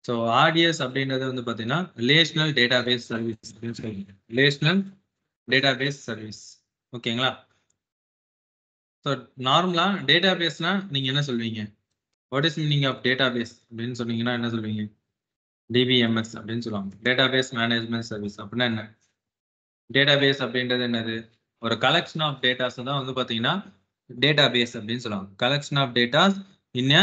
So RDS அப்படின்றது வந்து பார்த்தீங்கன்னா ரிலேஷனல் டேட்டாபேஸ் சர்வீஸ் அப்படின்னு சொல்லுவீங்க. Relational database service. ஓகேங்களா? ஸோ நார்மலாக டேட்டாபேஸ்னா நீங்கள் என்ன சொல்வீங்க? What is meaning of database அப்படின்னு சொன்னீங்கன்னா என்ன சொல்வீங்க? DBMS அப்படின்னு சொல்லுவாங்க. டேட்டாபேஸ் மேனேஜ்மெண்ட் சர்வீஸ் அப்படின்னா என்ன? டேட்டாபேஸ் அப்படின்றது என்னது? ஒரு கலெக்ஷன் ஆஃப் டேட்டாஸ் தான் வந்து பார்த்தீங்கன்னா டேட்டாபேஸ் அப்படின்னு சொல்லுவாங்க. Collection of datas in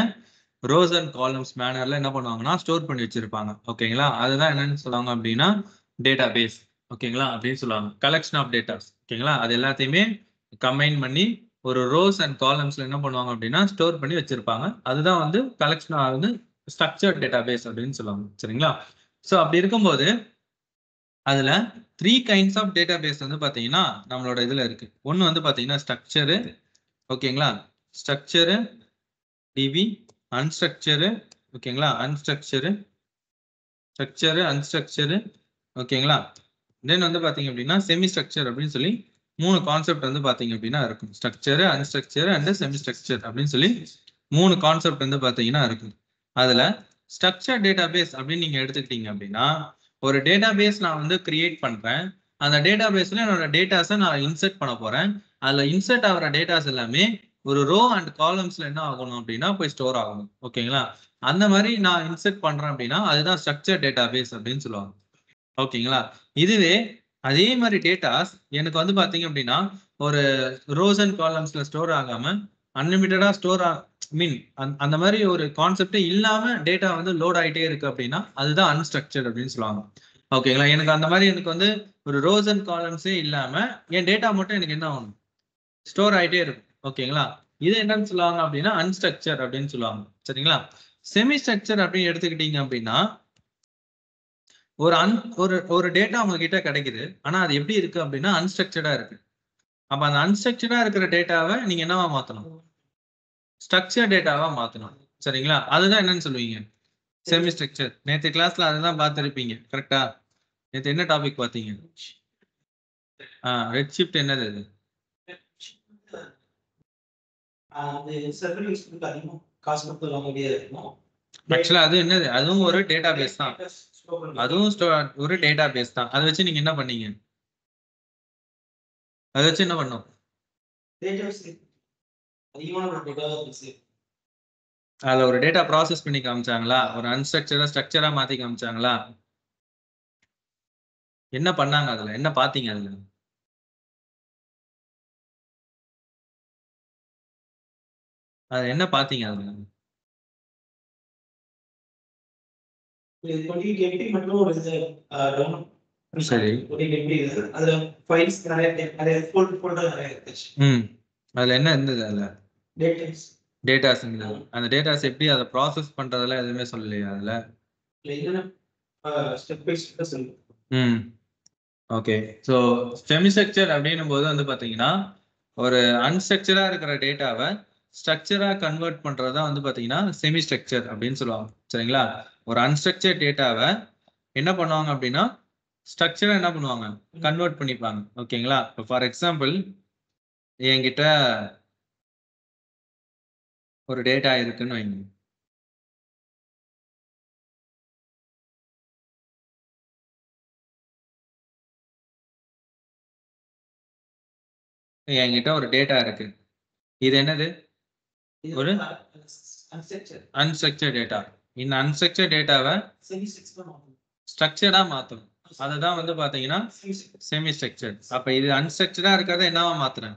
rows and columns மேனர்ல என்ன பண்ணுவாங்கன்னா ஸ்டோர் பண்ணி வச்சிருப்பாங்க. ஓகேங்களா? அதுதான் என்னன்னு சொல்லுவாங்க அப்படின்னா டேட்டாபேஸ். ஓகேங்களா? அப்படின்னு சொல்லுவாங்க. Collection of datas. ஓகேங்களா? அது எல்லாத்தையுமே கம்பைன் பண்ணி ஒரு ரோஸ் அண்ட் காலம்ஸ்ல என்ன பண்ணுவாங்க அப்படின்னா ஸ்டோர் பண்ணி வச்சிருப்பாங்க. அதுதான் வந்து கலெக்ஷன் வந்து ஸ்ட்ரக்சர்ட் டேட்டாபேஸ் அப்படின்னு சொல்லுவாங்க. சரிங்களா? ஸோ அப்படி இருக்கும்போது அதுல 3 கைண்ட்ஸ் ஆஃப் டேட்டாபேஸ் வந்து பாத்தீங்கன்னா நம்மளோட இதுல இருக்கு. ஒன்னு வந்து பாத்தீங்கன்னா ஸ்ட்ரக்சரு. ஓகேங்களா? Structure, DB, unstructured. ஓகேங்களா? Unstructured, structure, unstructured. ஓகேங்களா? தென் வந்து பாத்தீங்க அப்படின்னா செமி ஸ்ட்ரக்சர் அப்படின்னு சொல்லி 3 கான்செப்ட் வந்து பாத்தீங்க அப்படின்னா இருக்கும். ஸ்ட்ரக்சரு, அன்ஸ்ட்ரக்சரு அண்ட் செமி ஸ்ட்ரக்சர் அப்படின்னு சொல்லி 3 கான்செப்ட் வந்து பாத்தீங்கன்னா இருக்கும். அதுல ஸ்ட்ரக்சர் டேட்டாபேஸ் அப்படின்னு நீங்க எடுத்துக்கிட்டீங்க அப்படின்னா ஒரு டேட்டாபேஸ் நான் வந்து கிரியேட் பண்றேன். அந்த டேட்டாபேஸ்ல என்னோட டேட்டாஸை நான் இன்சர்ட் பண்ண போறேன். அதுல இன்சர்ட் ஆகிற டேட்டாஸ் எல்லாமே ஒரு ரோ அண்ட் காலம்ஸ்ல என்ன ஆகணும் அப்படின்னா போய் ஸ்டோர் ஆகணும். ஓகேங்களா? அந்த மாதிரி நான் இன்சர்ட் பண்றேன் அப்படின்னா அதுதான் ஸ்ட்ரக்சர் டேட்டாபேஸ் அப்படின்னு சொல்லுவாங்க. ஓகேங்களா? இதுவே அதே மாதிரி டேட்டாஸ் எனக்கு வந்து பாத்தீங்க அப்படின்னா ஒரு ரோஸ் அண்ட் காலம்ஸ்ல ஸ்டோர் ஆகாம அன்லிமிட்டடா ஸ்டோர் மீன் அந்த மாதிரி ஒரு கான்செப்டே இல்லாம டேட்டா வந்து லோட் ஆகிட்டே இருக்கு அப்படின்னா அதுதான் அன்ஸ்ட்ரக்சர்ட் அப்படின்னு சொல்லுவாங்க. ஓகேங்களா? எனக்கு அந்த மாதிரி எனக்கு வந்து ஒரு ரோஸ் அண்ட் காலம்ஸே இல்லாம என் டேட்டா மட்டும் எனக்கு என்ன ஆகணும் ஸ்டோர் ஆகிட்டே இருக்கும். ஓகேங்களா? இது என்னன்னு சொல்லுவாங்க அப்படின்னா அன்ஸ்ட்ரக்சர் அப்படின்னு சொல்லுவாங்க. சரிங்களா? செமி ஸ்ட்ரக்சர் அப்படின்னு எடுத்துக்கிட்டீங்க அப்படின்னா ஒரு டேட்டா உங்ககிட்ட கிடைக்குது. ஆனா அது எப்படி இருக்கு அப்படின்னா அன்ஸ்ட்ரக்சர்டா இருக்கு. அப்ப அந்த அன்ஸ்ட்ரக்சர்டா இருக்கிற டேட்டாவை நீங்க என்னவா மாத்தணும்? ஸ்ட்ரக்சர் டேட்டாவா மாத்தணும். சரிங்களா? அதுதான் என்னன்னு சொல்லுவீங்க? Semi structure. நேத்து கிளாஸ்ல அதுதான் பார்த்திருப்பீங்க. கரெக்டா? நேத்து என்ன டாபிக் பார்த்தீங்க? ரெட் ஷிஃப்ட் என்னது அது? ஆக்சுவலா அது என்னது? அதுவும் ஒரு டேட்டாபேஸ் தான். அதுவும் ஒரு டேட்டாபேஸ் தான். அதை வச்சு நீங்க என்ன பண்ணீங்க? அதை வச்சு என்ன பண்ணும்? அதுல ஒரு டேட்டா ப்ராசஸ் பண்ணி காமிச்சாங்களா? ஒரு அன்ஸ்ட்ரக்சரா ஸ்ட்ரக்சரா மாத்தி காமிச்சாங்களா? என்ன பண்ணாங்க அதுல? என்ன பாத்தீங்க அதுல? அது என்ன பாத்தீங்க அதுல? சரி. அதுல என்ன இருந்தது? அதுல டேட்டாஸ் இருந்தது. அந்த டேட்டாஸ் எப்படி அதை ப்ராசஸ் பண்றதெல்லாம் எதுவுமே சொல்லலையா அதுல? ஓகே. ஸோ செமி ஸ்ட்ரக்சர் அப்படின்னும் போது வந்து பாத்தீங்கன்னா ஒரு அன்ஸ்ட்ரக்சரா இருக்கிற டேட்டாவை ஸ்ட்ரக்சரா கன்வெர்ட் பண்றதா வந்து பாத்தீங்கன்னா செமி ஸ்ட்ரக்சர் அப்படின்னு சொல்லுவாங்க. சரிங்களா? ஒரு அன்ஸ்ட்ரக்சர் டேட்டாவை என்ன பண்ணுவாங்க அப்படின்னா ஸ்ட்ரக்சரா என்ன பண்ணுவாங்க? கன்வெர்ட் பண்ணிப்பாங்க. ஓகேங்களா? இப்போ ஃபார் எக்ஸாம்பிள் என்கிட்ட ஒரு டேட்டா இருக்குன்னு வைங்க. என்கிட்ட ஒரு டேட்டா இருக்கு. இது என்னது? ஒரு அன்ஸ்ட்ரக்சர் டேட்டா. இந்த அன்ஸ்ட்ரக்சர் டேட்டாவை ஸ்ட்ரக்சரா மாத்தணும். அதுதான் வந்து பாத்தீங்கன்னா செமி ஸ்ட்ரக்சர். அப்ப இது அன்ஸ்ட்ரக்சரா இருக்கிறத என்னவா மாத்துறேன்?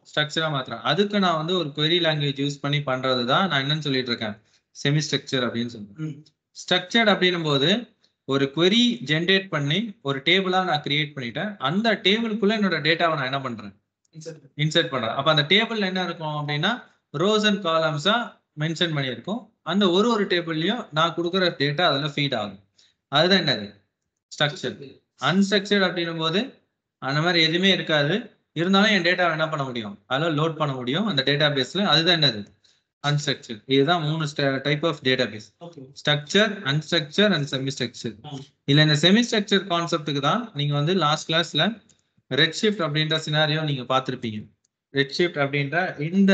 ஸ்ட்ரக்சரா மாத்துறேன். அதுக்கு நான் வந்து ஒரு query லாங்குவேஜ் யூஸ் பண்ணி பண்றதுதான் நான் என்னன்னு சொல்லிட்டு இருக்கேன்? செமி ஸ்ட்ரக்சர் அப்படின்னு சொல்றேன். ஸ்ட்ரக்சர்ட் அப்படின்னும் போது ஒரு query ஜென்ரேட் பண்ணி ஒரு டேபிளா நான் கிரியேட் பண்ணிட்டேன். அந்த டேபிளுக்குள்ள என்னோட டேட்டாவை நான் என்ன பண்றேன்? இன்சர்ட் பண்றேன். அப்ப அந்த டேபிள்ல என்ன இருக்கும் அப்படின்னா ரோஸ் அண்ட் காலம்ஸா மென்ஷன் பண்ணியிருக்கும். அந்த ஒரு டேபிள்லயும் நான் கொடுக்குற டேட்டா அதுல ஃபீட் ஆகும். அதுதான் என்னது? ஸ்ட்ரக்சர். அன்ஸ்ட்ரக்சர்ட் அப்படின்னும் போது அந்த மாதிரி எதுவுமே இருக்காது. இருந்தாலும் என் டேட்டாவை என்ன பண்ண முடியும்? அதில் லோட் பண்ண முடியும் அந்த டேட்டா பேஸ்ல. அதுதான் என்னது? அன்ஸ்ட்ரக்சர். இதுதான் 3 type of database. Structure, unstructure and semi structure. இல்ல இந்த செமி ஸ்ட்ரக்சர் கான்செப்டுக்கு தான் நீங்க வந்து லாஸ்ட் கிளாஸ்ல ரெட் ஷிஃப்ட் அப்படின்ற சினாரியோ நீங்க பார்த்திருப்பீங்க. ரெட் ஷிஃப்ட் அப்படின்ற இந்த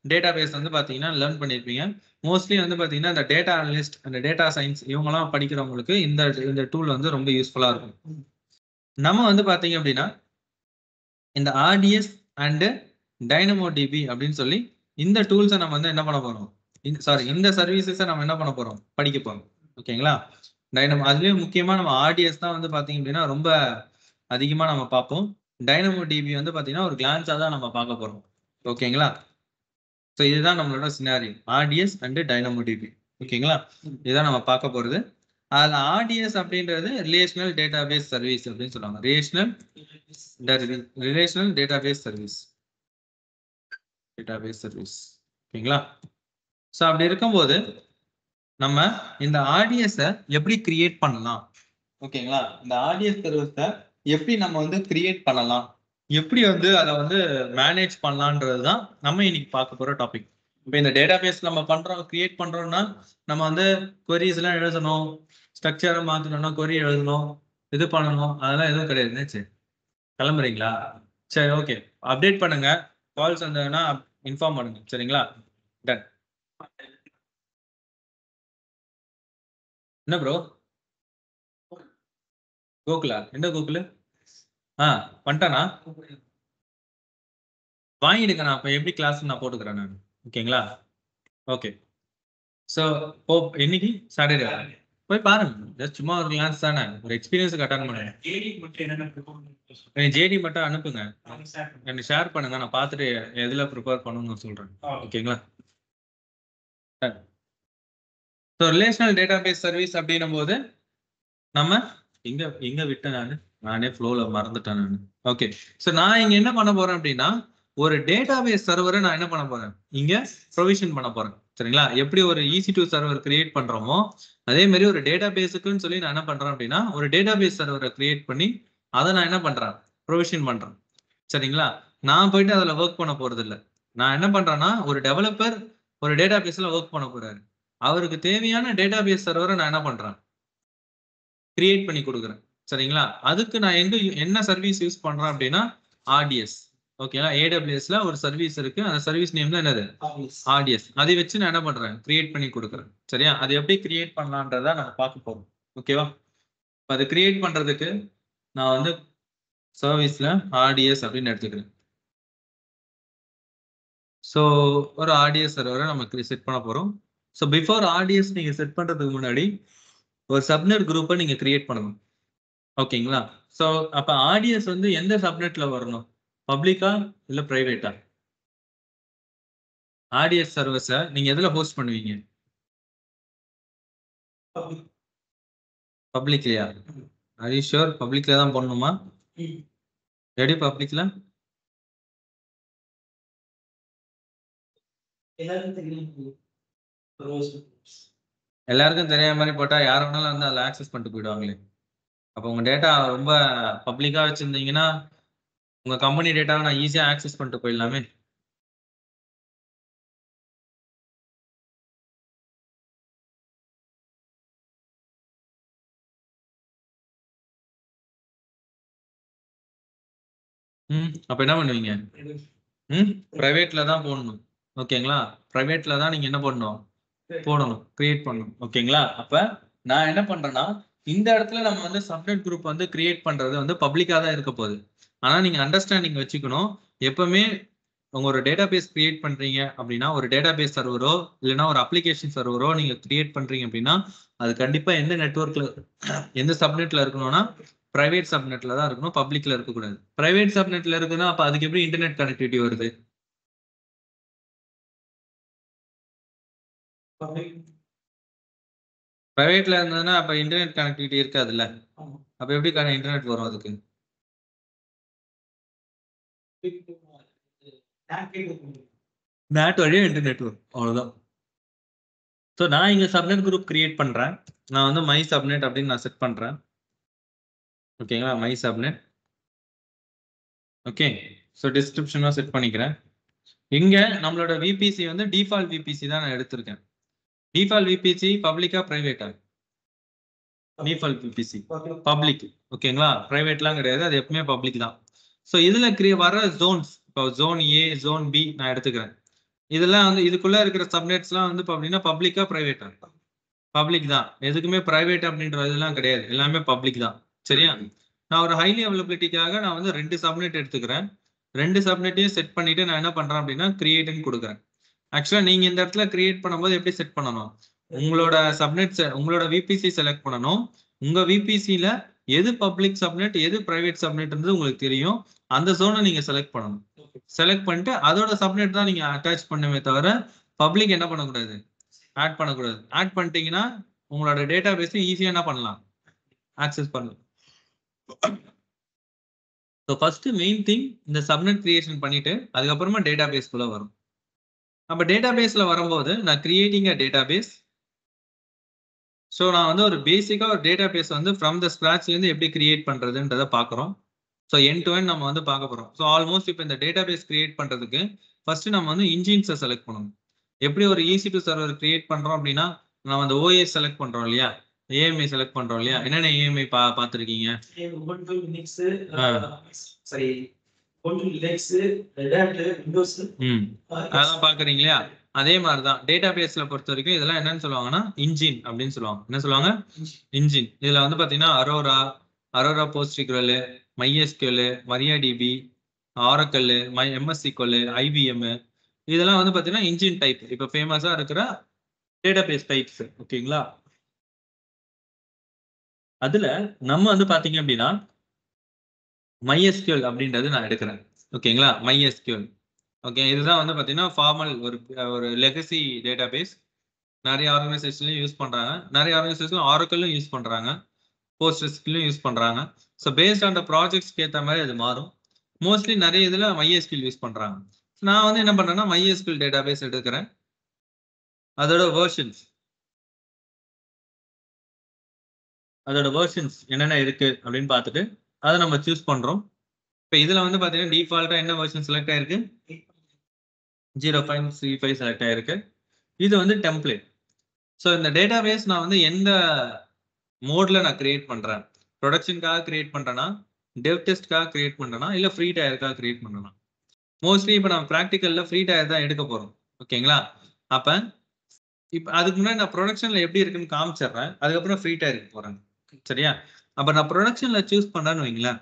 டேட்டாபேஸ் வந்து பாத்தீங்கன்னா லேர்ன் பண்ணிருப்பீங்க. மோஸ்ட்லி வந்து பாத்தீங்கன்னா இந்த டேட்டா அனலிஸ்ட், அந்த டேட்டா சயின்ஸ் இவங்கெல்லாம் படிக்கிறவங்களுக்கு இந்த டூல் வந்து ரொம்ப யூஸ்ஃபுல்லா இருக்கும். நம்ம வந்து பாத்தீங்க அப்படின்னா இந்த RDS அண்ட் DynamoDB அப்படின்னு சொல்லி இந்த டூல்ஸை நம்ம வந்து என்ன பண்ண போறோம், இந்த சர்வீசஸை நம்ம என்ன பண்ண போறோம், படிக்க போறோம். ஓகேங்களா? அதுலயும் முக்கியமா நம்ம RDS தான் வந்து பாத்தீங்க அப்படின்னா ரொம்ப அதிகமா நம்ம பார்ப்போம். DynamoDB வந்து பாத்தீங்கன்னா ஒரு கிளான்ஸா தான் நம்ம பார்க்க போறோம். ஓகேங்களா? ஸோ இதுதான் நம்மளோட சினாரியோ, RDS அண்ட் DynamoDB. ஓகேங்களா? இதுதான் நம்ம பார்க்க போறது. அதுல RDS அப்படின்றது ரிலேஷனல் டேட்டாபேஸ் சர்வீஸ் அப்படின்னு சொல்லுவாங்க. Relational database service. ஓகேங்களா? ஸோ அப்படி இருக்கும்போது நம்ம இந்த RDS-ஐ எப்படி கிரியேட் பண்ணலாம்? ஓகேங்களா? இந்த RDS சர்வீஸை எப்படி நம்ம வந்து கிரியேட் பண்ணலாம், எப்படி வந்து அதை வந்து மேனேஜ் பண்ணலான்றது தான் நம்ம இன்னைக்கு பார்க்க போற டாபிக். இப்போ இந்த டேட்டாபேஸ் நம்ம கிரியேட் பண்றோம்னா நம்ம வந்து queries எல்லாம் எழுதணும், ஸ்ட்ரக்சரை மாத்தணும்னா query எழுதணும், இது பண்ணணும், அதெல்லாம் எதுவும் கிடையாது. சரி, கிளம்புறீங்களா? சரி, ஓகே. அப்டேட் பண்ணுங்க, கால்ஸ் வந்ததுன்னா இன்ஃபார்ம் பண்ணுங்க. சரிங்களா? டன். என்ன ப்ரோ? கோகுலா? எந்த கோகுலு? பண்ணிட்டானா? வாங்கிடுங்க, நான் இப்போ எப்படி கிளாஸ் நான் போட்டுக்கிறேன் நான். ஓகேங்களா? ஓகே. ஸோ இன்னைக்கு சாட்டர்டே போய் பாருங்க, ஜஸ்ட் சும்மா ஒரு கிளாஸ் தானே, ஒரு எக்ஸ்பீரியன்ஸுக்கு அட்டன் பண்ணுங்க. ஜேடி மட்டும் அனுப்புங்க, எனக்கு ஷேர் பண்ணுங்க, நான் பார்த்துட்டு எதில் ப்ரிப்பேர் பண்ணணும்னு சொல்றேன். ஓகேங்களா? ஸோ ரிலேஷனல் டேட்டாபேஸ் சர்வீஸ் அப்படின்னும் போது நம்ம எங்க விட்டேன் நானே ஃப்ளோல மறந்துட்டேன் நான். ஓகே. ஸோ நான் இங்க என்ன பண்ண போறேன் அப்படின்னா ஒரு டேட்டாபேஸ் சர்வரை நான் என்ன பண்ண போறேன், இங்க ப்ரொவிஷன் பண்ண போறேன். சரிங்களா? எப்படி ஒரு EC2 சர்வர் கிரியேட் பண்றோமோ அதே மாதிரி ஒரு டேட்டாபேஸுக்குன்னு சொல்லி நான் என்ன பண்றேன் அப்படின்னா ஒரு டேட்டாபேஸ் சர்வரை கிரியேட் பண்ணி அதை நான் என்ன பண்றேன், ப்ரொவிஷன் பண்றேன். சரிங்களா? நான் போயிட்டு அதில் ஒர்க் பண்ண போறது இல்லை. நான் என்ன பண்றேன்னா ஒரு டெவலப்பர் ஒரு டேட்டாபேஸ்ல ஒர்க் பண்ண போறாரு, அவருக்கு தேவையான டேட்டாபேஸ் சர்வரை நான் என்ன பண்றேன், கிரியேட் பண்ணி கொடுக்குறேன். சரிங்களா? அதுக்கு நான் என்ன சர்வீஸ் யூஸ் பண்றேன் அப்படின்னா RDS. ஓகேங்களா? AWS-ல ஒரு சர்வீஸ் இருக்கு, அந்த சர்வீஸ் நேம் தான் என்னது, RDS. அதை வச்சு நான் என்ன பண்றேன், கிரியேட் பண்ணி கொடுக்குறேன். சரியா? அது எப்படி கிரியேட் பண்ணலான்றத நம்ம பார்க்க போறோம். ஓகேவா? அது கிரியேட் பண்றதுக்கு நான் வந்து சர்வீஸ்ல RDS அப்படின்னு எடுத்துக்கிறேன். ஸோ ஒரு RDS சர்வரை நம்ம செட் பண்ண போறோம். ஸோ பிஃபோர் RDS நீங்க செட் பண்றதுக்கு முன்னாடி ஒரு சப்நெட் குரூப்பை நீங்க கிரியேட் பண்ணணும். ஓகேங்களா? ஸோ அப்ப RDS வந்து எந்த சப்நெட்ல வரணும், பப்ளிக்கா இல்ல பிரைவேட்டா? RDS சர்வீஸை நீங்க எதுல ஹோஸ்ட் பண்ணுவீங்க? பப்ளிக்லையா? ஆர் யூ ஷூர் பப்ளிக்ல தான் பண்ணணுமா? எப்படி பப்ளிக்ல? எல்லாருக்கும் தெரியாத மாதிரி போட்டா யார் வேணாலும் வந்து அதில் ஆக்சஸ் பண்ணிட்டு போயிடுவாங்களே. அப்போ உங்க டேட்டா ரொம்ப பப்ளிக்கா வச்சிருந்தீங்கன்னா உங்க கம்பெனி டேட்டாவை நான் ஈஸியா ஆக்சஸ் பண்ணிட்டு போயிடலாமே. அப்ப என்ன பண்ணுவீங்க? பிரைவேட்ல தான் போடணும். ஓகேங்களா? பிரைவேட்ல தான் நீங்க என்ன பண்ணணும், போடணும், கிரியேட் பண்ணணும். ஓகேங்களா? அப்ப நான் என்ன பண்றேன்னா இந்த இடத்துல நம்ம வந்து சப்நெட் குரூப் வந்து கிரியேட் பண்றது வந்து பப்ளிக்கா தான் இருக்க போகுது. ஆனா நீங்க அண்டர்ஸ்டாண்டிங் வச்சுக்கணும், எப்பவுமே உங்க ஒரு டேட்டாபேஸ் கிரியேட் பண்றீங்க அப்படின்னா ஒரு டேட்டாபேஸ் சர்வரோ இல்லைன்னா ஒரு அப்ளிகேஷன் சர்வரோ நீங்க கிரியேட் பண்றீங்க அப்படின்னா அது கண்டிப்பா எந்த நெட்வொர்க்ல எந்த சப்நெட்ல இருக்கணும்னா பிரைவேட் சப்நெட்ல தான் இருக்கணும், பப்ளிக்ல இருக்கக்கூடாது. பிரைவேட் சப்நெட்ல இருக்குன்னா அப்ப அதுக்கு எப்படி இன்டர்நெட் கனெக்டிவிட்டி வருது? பிரைவேட்ல இருந்ததுன்னா அப்ப இன்டர்நெட் கனெக்டிவிட்டி இருக்காதுல்ல, அப்ப எப்படி இன்டர்நெட் வரும் அதுக்கு? நேட் வழியா இன்டர்நெட் வரும், அவ்வளவுதான். ஸோ நான் இங்க சப்நெட் குரூப் கிரியேட் பண்றேன். நான் வந்து மை சப்நெட் அப்படின்னு நான் செட் பண்றேன். ஓகேங்களா? My subnet. ஓகே. ஸோ டிஸ்கிரிப்ஷனும் செட் பண்ணிக்கிறேன். இங்க நம்மளோட விபிசி வந்து டிஃபால்ட் விபிசி தான் நான் எடுத்திருக்கேன். டிஃபால்ட் விபிசி பப்ளிக்கா பிரைவேட்டா? Default VBC public. ஓகேங்களா? பிரைவேட்லாம் கிடையாது, அது எப்பவுமே பப்ளிக் தான். ஸோ இதுல வர ஜோன்ஸ், இப்போ ஜோன் A, ஜோன் B நான் எடுத்துக்கிறேன். இதெல்லாம் வந்து இதுக்குள்ள இருக்கிற சப்நெட்ஸ்லாம் வந்து அப்படின்னா பப்ளிக்கா பிரைவேட்டா? பப்ளிக் தான். எதுக்குமே பிரைவேட் அப்படின்ற இதெல்லாம் கிடையாது. எல்லாமே பப்ளிக் தான். சரியா? நான் ஒரு ஹைலி அவைலபிலிட்டிக்காக நான் வந்து 2 சப்நெட் எடுத்துக்கிறேன். 2 சப்நெட்டையும் செட் பண்ணிட்டு நான் என்ன பண்றேன் அப்படின்னா கிரியேட்ன்னு கொடுக்குறேன். ஆக்சுவலா நீங்க இந்த இடத்துல கிரியேட் பண்ணும்போது எப்படி செட் பண்ணணும்? உங்களோட சப்நெட் உங்களோட விபிசி செலக்ட் பண்ணணும். உங்க விபிசில எது பப்ளிக் சப்நெட் எது பிரைவேட் சப்நெட்ன்றது உங்களுக்கு தெரியும். அந்த ஜோனை நீங்க செலக்ட் பண்ணணும். செலக்ட் பண்ணிட்டு அதோட சப்நெட் தான் நீங்க அட்டாச் பண்ணுமே தவிர பப்ளிக் என்ன பண்ணக்கூடாது? ஆட் பண்ணக்கூடாது. ஆட் பண்ணிட்டீங்கன்னா உங்களோட டேட்டா பேஸ் ஈஸியா என்ன பண்ணலாம்? ஆக்சஸ் பண்ணலாம். ஸோ ஃபர்ஸ்ட் மெயின் திங் இந்த சப்நெட் கிரியேஷன் பண்ணிட்டு அதுக்கப்புறமா டேட்டா பேஸ்க்குள்ள வரும். அப்ப டேட்டா பேஸ்ல வரும்போது நான் creating a database. So நான் வந்து ஒரு பேசிக்கா ஒரு டேட்டா பேஸ் வந்து ஃப்ரம் த ஸ்கிராச்ல இருந்து எப்படி கிரியேட் பண்றதுன்றத பாக்குறோம். ஸோ எண்ட் டு எண்ட் நம்ம வந்து பார்க்க போறோம். ஸோ ஆல்மோஸ்ட் இப்போ இந்த டேட்டா பேஸ் கிரியேட் பண்றதுக்கு ஃபர்ஸ்ட் நம்ம வந்து இன்ஜின்ஸை செலக்ட் பண்ணணும். எப்படி ஒரு EC2 சர்வர் கிரியேட் பண்றோம் அப்படின்னா நம்ம அந்த OS செலக்ட் பண்றோம் இல்லையா? AMI செலக்ட் பண்றோம் இல்லையா? என்னென்ன AMI பார்த்திருக்கீங்க? Ubuntu, Linux, sorry, Ubuntu, Linux, Red Hat, Windows. அதெல்லாம் பாக்குறீங்க இல்லையா? அதே மாதிரிதான் டேட்டா பேஸ்ல பொறுத்த வரைக்கும் இதெல்லாம் என்னன்னு சொல்லுவாங்கன்னா இன்ஜின் அப்படின்னு சொல்லுவாங்க. என்ன சொல்லுவாங்க? இன்ஜின். இதுல வந்து பாத்தீங்கன்னா Arora PostgreSQL, MySQL, MariaDB, Oracle, MS SQL, IBM இதெல்லாம் வந்து பாத்தீங்கன்னா இன்ஜின் டைப். இப்ப ஃபேமஸா இருக்கிற டேட்டா பேஸ் டைப்ஸ். ஓகேங்களா? அதுல நம்ம வந்து பாத்தீங்க அப்படின்னா MySQL அப்படின்றது நான் எடுக்கிறேன். ஓகேங்களா? MySQL. ஓகே, இதுதான் வந்து பாத்தீங்கன்னா ஃபார்மல் ஒரு லெகசி டேட்டா பேஸ். நிறைய ஆர்கனைசேஷன்லயும் யூஸ் பண்றாங்க. நிறைய ஆர்கனைசேஷன் ஆரக்கிளும் யூஸ் பண்றாங்க. போஸ்ட்கிரிஸ்கிலும் யூஸ் பண்றாங்க. ஸோ பேஸ்ட் ஆன் த ப்ராஜெக்ட்ஸ்க்கு ஏற்ற மாதிரி அது மாறும். மோஸ்ட்லி நிறைய இதுல MySQL யூஸ் பண்றாங்க. நான் வந்து என்ன பண்றேன்னா MySQL டேட்டா பேஸ் எடுக்கிறேன். அதோட வெர்ஷன்ஸ் என்னென்ன இருக்கு அப்படின்னு பார்த்துட்டு அதை நம்ம சூஸ் பண்றோம். இப்போ இதுல வந்து பாத்தீங்கன்னா டிஃபால்ட்டா என்ன வெர்ஷன் செலக்ட் ஆயிருக்கு? 0.35 செலக்ட் ஆயிருக்கு. இது வந்து டெம்ப்ளேட். ஸோ இந்த டேட்டா பேஸ் நான் வந்து எந்த மோட்ல நான் கிரியேட் பண்றேன்? ப்ரொடக்ஷனுக்காக கிரியேட் பண்றேன்னா, டெவ் டெஸ்ட்காக கிரியேட் பண்றேன்னா, இல்ல ஃப்ரீ டயருக்காக கிரியேட் பண்றேன்னா? மோஸ்ட்லி இப்போ நம்ம ப்ராக்டிக்கல்ல ஃப்ரீ டயர் தான் எடுக்க போறோம். ஓகேங்களா? அப்ப இப்ப அதுக்கு முன்னாடி நான் ப்ரொடக்ஷன்ல எப்படி இருக்குன்னு காமிச்சிடுறேன். அதுக்கப்புறம் ஃப்ரீ டயருக்கு போறேன். சரியா? அப்ப நான் ப்ரொடக்ஷன்ல சூஸ் பண்றேன்னு வைங்களேன்.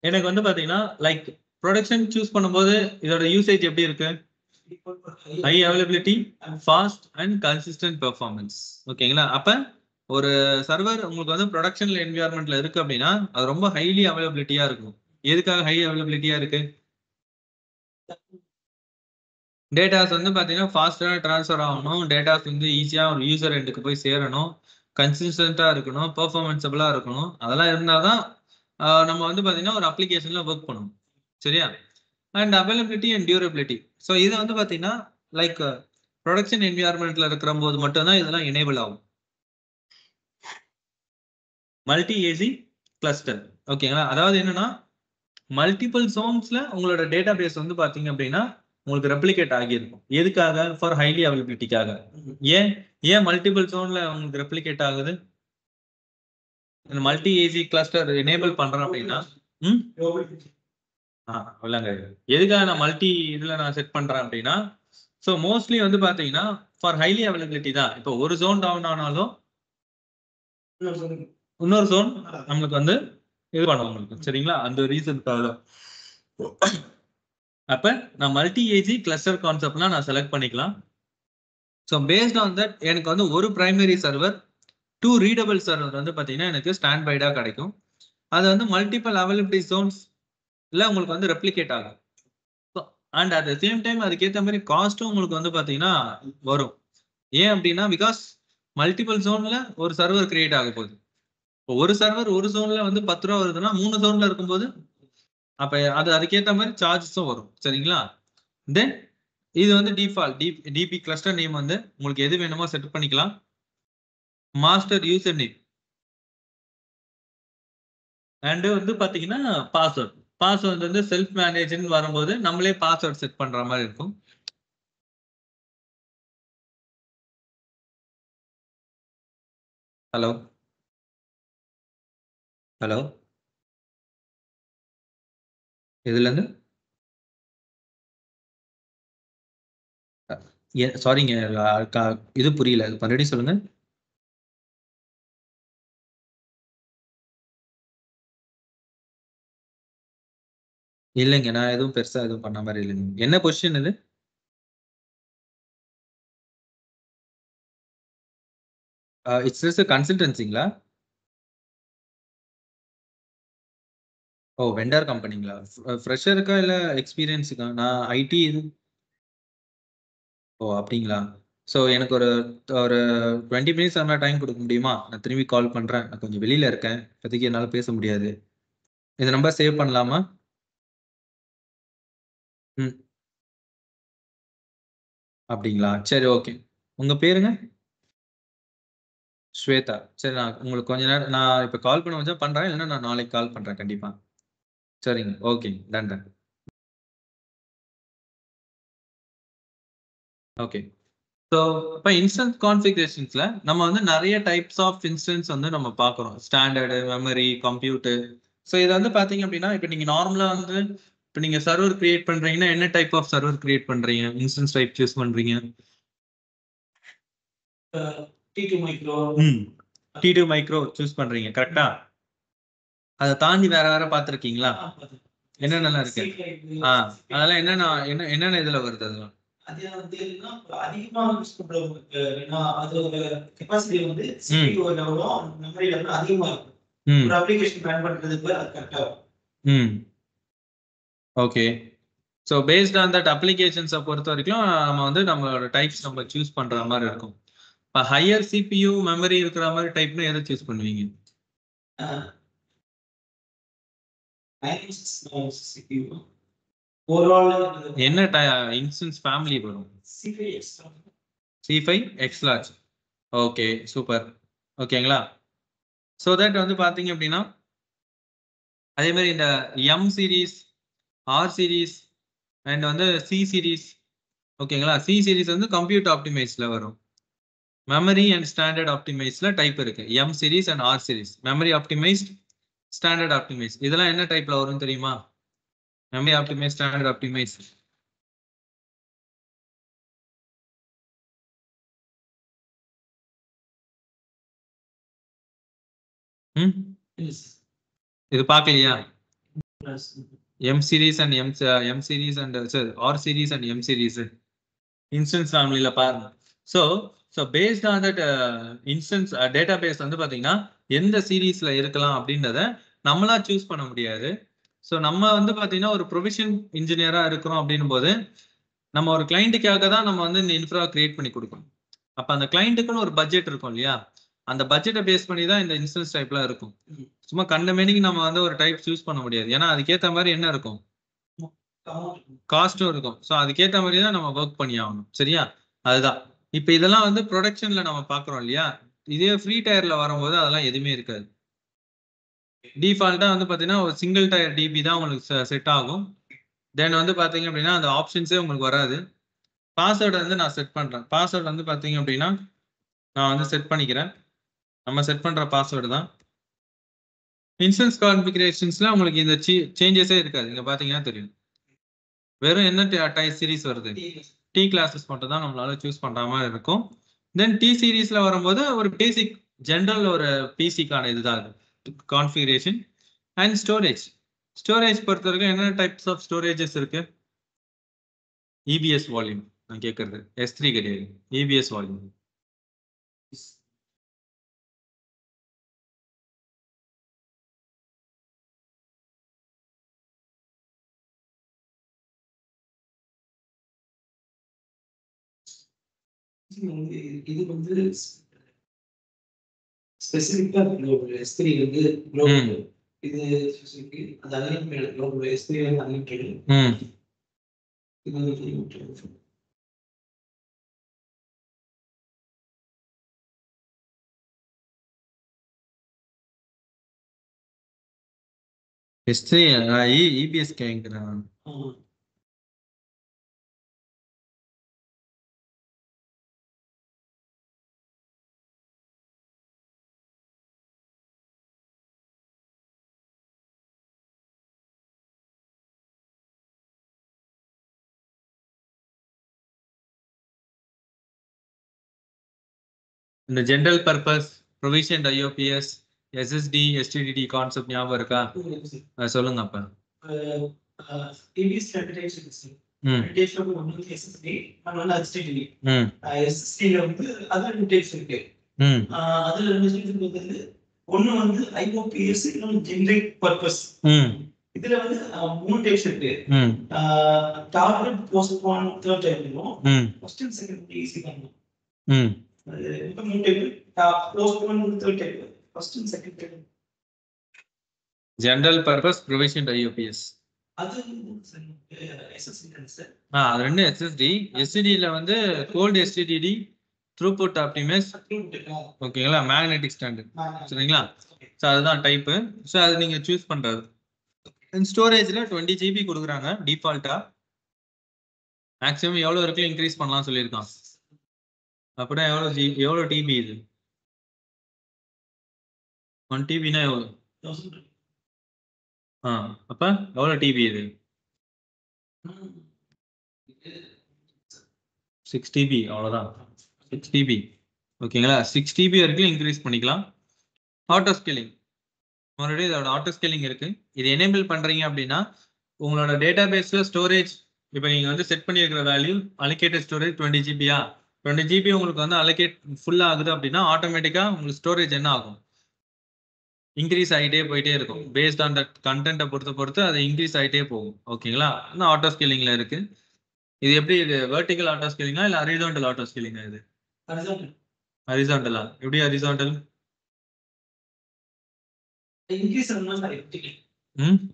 எனக்கு வந்து பாத்தீங்கன்னா லைக் ப்ரொடக்ஷன் சூஸ் பண்ணும்போது இதோட யூசேஜ் எப்படி இருக்கு? High availability, fast and consistent performance. ஓகேங்களா? அப்ப ஒரு சர்வர் உங்களுக்கு வந்து ப்ரொடக்ஷன்ல என்விரான்மெண்ட்ல இருக்கு அப்படின்னா அது ரொம்ப ஹைலி அவைலபிலிட்டியா இருக்கும். எதுக்காக ஹை அவைலபிலிட்டியா இருக்கு? டேட்டாஸ் வந்து பாத்தீங்கன்னா ஃபாஸ்டா ட்ரான்ஸ்ஃபர் ஆகணும். டேட்டாஸ் வந்து ஈஸியா ஒரு யூசர் எண்டுக்கு போய் சேரணும். கன்சிஸ்டன்டா இருக்கணும். பெர்ஃபார்மன்ஸபிளா இருக்கணும். அதெல்லாம் இருந்தாதான் நம்ம வந்து பாத்தீங்கன்னா ஒரு அப்ளிகேஷன்ல ஒர்க் பண்ணணும். சரியா? And availability and durability. So இது வந்து பாத்தீங்கன்னா லைக் ப்ரொடக்ஷன் என்விரான்மெண்ட்ல இருக்கிற போது மட்டும்தான் இதெல்லாம் எனேபிள் ஆகும். Multi AC cluster. ஓகேங்களா? அதாவது என்னன்னா மல்டிபிள் ஜோன்ஸ்ல உங்களோட டேட்டா பேஸ் வந்து பாத்தீங்க அப்படின்னா உங்களுக்கு ரெப்ளிகேட் ஆகியிருக்கும். எதுக்காக? ஃபார் ஹைலி அவைலபிலிட்டிக்காக. ஏன் ஏன் மல்டிபிள் ஜோன்ல உங்களுக்கு ரெப்ளிகேட் ஆகுது? மல்டி ஏசி கிளஸ்டர் எனேபிள் பண்றேன் அப்படின்னா இல்லைங்க, எதுக்காக நான் மல்டி இதுல நான் செட் பண்றேன் அப்படின்னா ஸோ மோஸ்ட்லி வந்து பாத்தீங்கன்னா ஃபார் ஹைலி அவைலபிலிட்டி தான். இப்போ ஒரு ஜோன் டவுன் ஆனாலும் இன்னொரு ஜோன் நம்மளுக்கு வந்து இது பண்ணுவோம் உங்களுக்கு. சரிங்களா? அந்த ரீசனுக்காக அப்ப நான் மல்டி ஏஜி கிளஸ்டர் கான்செப்ட்லாம் நான் செலக்ட் பண்ணிக்கலாம். ஸோ பேஸ்ட் ஆன் தட் எனக்கு வந்து ஒரு பிரைமரி சர்வர் 2 ரீடபிள் சர்வர் வந்து பாத்தீங்கன்னா எனக்கு ஸ்டாண்ட் பைடா கிடைக்கும். அது வந்து மல்டிபிள் அவைலபிலிட்டி ஜோன்ஸ் இல்ல உங்களுக்கு வந்து ரெப்ளிகேட் ஆகும். And at the same time அதுக்கேற்ற மாதிரி காஸ்ட்டும் உங்களுக்கு வந்து பாத்தீங்கன்னா வரும். ஏன் அப்படின்னா பிகாஸ் மல்டிபிள் ஜோன்ல ஒரு சர்வர் கிரியேட் ஆக போகுது. ஒரு சர்வர் ஒரு ஜோன்ல வந்து 10 ரூபா வருதுன்னா 3 ஜோன்ல இருக்கும்போது அப்ப அதுக்கேற்ற மாதிரி சார்ஜஸும் வரும். சரிங்களா? தென் இது வந்து டிஃபால்ட் டிபி கிளஸ்டர் நேம் வந்து உங்களுக்கு எது வேணுமோ செட் பண்ணிக்கலாம். மாஸ்டர் யூசர் நேம் அண்ட் வந்து பாத்தீங்கன்னா பாஸ்வேர்ட் வந்து செல்ஃப் மேனேஜ்னு வரும்போது நம்மளே பாஸ்வேர்ட் செட் பண்ற மாதிரி இருக்கும். ஹலோ ஹலோ இதுல இருந்து சாரிங்க, இது புரியல, மறுபடியும் சொல்லுங்க. இல்லைங்க, நான் எதுவும் பெருசா எதுவும் பண்ண மாதிரி இல்லைங்க. என்ன பொசிஷன் இது? இட்ஸ் ஜஸ்ட் கன்சல்டன்சிங்களா? ஓ, வெண்டர் கம்பெனிங்களா? ஃப்ரெஷருக்கா இல்ல எக்ஸ்பீரியன்ஸுக்கா? நான் ஐடி இது. ஓ, அப்படிங்களா? ஸோ எனக்கு ஒரு ஒரு 20 மினிட்ஸ் அந்த டைம் கொடுக்க முடியுமா? நான் திரும்பி கால் பண்றேன். நான் கொஞ்சம் வெளியில இருக்கேன், இப்போதைக்கு என்னால் பேச முடியாது. இந்த நம்பர் சேவ் பண்ணலாமா? ம். அப்படிங்களா? சரி, ஓகே. உங்க பேருங்க? ஸ்வேதா. சரி, நான் உங்களுக்கு கொஞ்ச நேரம் நான் இப்போ கால் பண்ண வச்சா பண்றேன், இல்லைன்னா நான் நாளைக்கு கால் பண்றேன் கண்டிப்பா. சரிங்க, ஓகேங்க, டன் டன். ஓகே. ஸோ இப்போ இன்ஸ்டன்ஸ் கான்ஃபிகரேஷன்ஸ்ல நம்ம வந்து நிறைய டைப்ஸ் ஆஃப் இன்ஸ்டன்ஸ் வந்து நம்ம பார்க்குறோம். Standard, memory, computer. ஸோ இது வந்து பார்த்தீங்க அப்படின்னா, இப்போ நீங்க நார்மலா வந்து இப்போ நீங்க சர்வர் கிரியேட் பண்றீங்கன்னா என்ன டைப் ஆஃப் சர்வர் கிரியேட் பண்றீங்க? இன்ஸ்டன்ஸ் டைப் சூஸ் பண்றீங்க? T2 micro. ம். T2 மைக்ரோ சூஸ் பண்றீங்க, கரெக்டா? அதை தாண்டி வேற வேற பார்த்துருக்கீங்களா? என்னென்னலாம் இருக்கு? அதெல்லாம் என்னென்ன இதுல வருது அதெல்லாம்? அது வந்து என்னன்னா, அதிகமா யூஸ் பண்றவங்களுக்கு அதோட கெப்பாசிட்டி வந்து CPU லெவலும் மெமரி லெவலும் அதிகமா இருக்கும். ஒரு அப்ளிகேஷன் ரன் பண்றதுக்கு அது கரெக்டா இருக்கும். Okay. So based on that அப்ளிகேஷன்ஸை பொறுத்த வரைக்கும் நம்ம வந்து நம்மளோட டைப்ஸ் நம்ம சூஸ் பண்ற மாதிரி இருக்கும். இப்போ ஹையர் CPU மெமரி இருக்கிற மாதிரி டைப்னு எதை சூஸ் பண்ணுவீங்க? CPU ஓவரால் என்ன இன்ஸ்டன்ஸ் ஃபேமிலி வரும்? C5 X large. Okay, super. ஓகேங்களா? ஸோ தட் வந்து பார்த்தீங்க அப்படின்னா, அதே மாதிரி இந்த M series, R series and வந்து சி சீரீஸ். ஓகேங்களா? சி சீரீஸ் வந்து கம்ப்யூட் ஆப்டிமைஸ்ல வரும். மெமரி அண்ட் ஸ்டாண்டர்ட் ஆப்டிமைஸ்ல டைப் இருக்கு. M series and R series. Memory optimised, standard optimise. இதெல்லாம் என்ன டைப்ல வரும் தெரியுமா? Memory optimise, standard optimise. Hmm, இது பார்க்கலையா? M series and M series and R series and M series instance ஃபேமிலியில பாருங்க. So so based on that instance database வந்து பார்த்தீங்கன்னா எந்த சீரீஸ்ல இருக்கலாம் அப்படின்றத நம்மளா சூஸ் பண்ண முடியாது. ஸோ நம்ம வந்து பார்த்தீங்கன்னா ஒரு ப்ரொவிஷன் இன்ஜினியரா இருக்கிறோம் அப்படின்னும் போது நம்ம ஒரு கிளைண்ட்டுக்காக தான் நம்ம வந்து இந்த இன்ஃப்ரா கிரியேட் பண்ணி கொடுக்கணும். அப்போ அந்த கிளைண்ட்டுக்குன்னு ஒரு பட்ஜெட் இருக்கும் இல்லையா? அந்த பட்ஜெட்டை பேஸ் பண்ணி தான் இந்த இன்ஸ்டன்ஸ் டைப்லாம் இருக்கும். சும்மா கண்ட மேனிக்கு நம்ம வந்து ஒரு டைப் சூஸ் பண்ண முடியாது. ஏன்னா அதுக்கேற்ற மாதிரி என்ன இருக்கும்? காஸ்ட்டும் இருக்கும். ஸோ அதுக்கேற்ற மாதிரி தான் நம்ம ஒர்க் பண்ணி ஆகணும். சரியா? அதுதான். இப்போ இதெல்லாம் வந்து ப்ரொடக்ஷன்ல நம்ம பார்க்குறோம் இல்லையா? இதே ஃப்ரீ டயர்ல வரும்போது அதெல்லாம் எதுவுமே இருக்காது. டிஃபால்ட்டா வந்து பார்த்தீங்கன்னா ஒரு சிங்கிள் டயர் டிபி தான் உங்களுக்கு செட் ஆகும். தென் வந்து பார்த்தீங்க அப்படின்னா அந்த ஆப்ஷன்ஸே உங்களுக்கு வராது. பாஸ்வேர்டு வந்து நான் செட் பண்றேன். பாஸ்வேர்டு வந்து பார்த்தீங்க அப்படின்னா நான் வந்து செட் பண்ணிக்கிறேன். நம்ம செட் பண்ற பாஸ்வேர்டு தான். இன்ஸ்டன்ஸ் கான்ஃபிகரேஷன்ஸ்ல உங்களுக்கு இந்த சேஞ்சஸே இருக்காது. இங்க பார்த்தீங்கன்னா தெரியும். வெறும் என்ன டைப் சீரிஸ் வருது? டி கிளாஸஸ் மட்டும் தான் நம்மளால சூஸ் பண்ற மாதிரி இருக்கும். தென் டி சீரீஸ்ல வரும்போது ஒரு பேசிக் ஜென்ரல் ஒரு பிசிக்கான இதுதான் கான்ஃபிகரேஷன் அண்ட் ஸ்டோரேஜ். ஸ்டோரேஜ் பொறுத்த வரைக்கும் என்ன டைப்ஸ் ஆஃப் ஸ்டோரேஜஸ் இருக்கு? இபிஎஸ் வால்யூம் நான் கேட்கறது. S3 கிடையாது, இபிஎஸ் வால்யூம். இது வந்து ஸ்பெசிஃபிக்கா S3 வந்து குளோபல். இது அந்த அன்லிமிட்டட் குளோபல் S3 வந்து அன்லிமிட்டட். இது வந்து S3 இபிஎஸ் கேட்கிறேன். இந்த general purpose provision IOPS SSD STDD concept ஞாபகம் இருக்கா? சொல்லுங்க அப்ப. ABS ரெண்டு டைப்ஸ் இருக்கு சார். ரெண்டு டைப்ஸ்ல ஒன்னு வந்து SSD இன்னொன்னு HDD. SSD ல வந்து அது ரெண்டு டைப்ஸ் இருக்கு. அதுல ரெண்டு டைப்ஸ் வந்து ஒன்னு வந்து IOPS இன்னொன்னு ஜெனரிக் பர்பஸ். இதுல வந்து மூணு டைப்ஸ் இருக்கு. டார்கெட் போஸ்ட்போன் தேர்ட் டைப்லயும் ஃபர்ஸ்ட் அண்ட் செகண்ட் ஈஸி பண்ணனும். இப்போ மூணு type postpone third type first and second type. General purpose provision IOPS அது SSD சார். அது ரெண்டு SSD. SSD ல வந்து கோல்ட் STDD த்ரூபுட் ஆப்டிமைஸ் ஓகேங்களா, மேக்னெட்டிக் ஸ்டாண்டர்ட் சரிங்களா. ஸோ அதுதான் டைப்பு. ஸோ அது நீங்க சூஸ் பண்றது. ஸ்டோரேஜ்ல 20 GB கொடுக்குறாங்க டிஃபால்ட்டா. மேக்ஸிமம் எவ்வளவு இருக்கு இன்க்ரீஸ் பண்ணலாம் சொல்லியிருக்கான். அப்படின்னா எவ்வளவு TB இது? 1 TBனா எவ்வளவு? அப்ப எவ்வளவு TB இது? 6 TB அவ்வளவுதான். 6 TB ஓகேங்களா. 6 TB வரைக்கும் இன்க்ரீஸ் பண்ணிக்கலாம். ஆட்டோ ஸ்கேலிங் மறுபடியும் இதோட ஆட்டோ ஸ்கேலிங் இருக்கு. இது எனேபிள் பண்றீங்க அப்படின்னா உங்களோட டேட்டா பேஸ்ல ஸ்டோரேஜ் இப்போ நீங்க வந்து செட் பண்ணியிருக்கிற வேல்யூ அலோகேட்டட் ஸ்டோரேஜ் 20 GBயா 20 GB உங்களுக்கு வந்து அலோகேட் ஃபுல்லா ஆகுது அப்படின்னா ஆட்டோமேட்டிக்கா உங்களுக்கு ஸ்டோரேஜ் என்ன ஆகும்? இன்க்ரீஸ் ஆகிட்டே போயிட்டே இருக்கும். பேஸ்ட் ஆன் தட் கண்டென்ட்டை பொறுத்து அது இன்க்ரீஸ் ஆகிட்டே போகும். ஓகேங்களா. இன்னும் ஆட்டோ ஸ்கேலிங்ல இருக்கு. இது எப்படி? இது வெர்டிகல் ஆட்டோ ஸ்கேலிங்கா இல்ல ஹரிசாண்டல் ஆட்டோ ஸ்கேலிங்கா? இது ஹரிசாண்டலா? எப்படி ஹரிசாண்டல்? இன்க்ரீஸ் ஆனா வெர்டிகல்.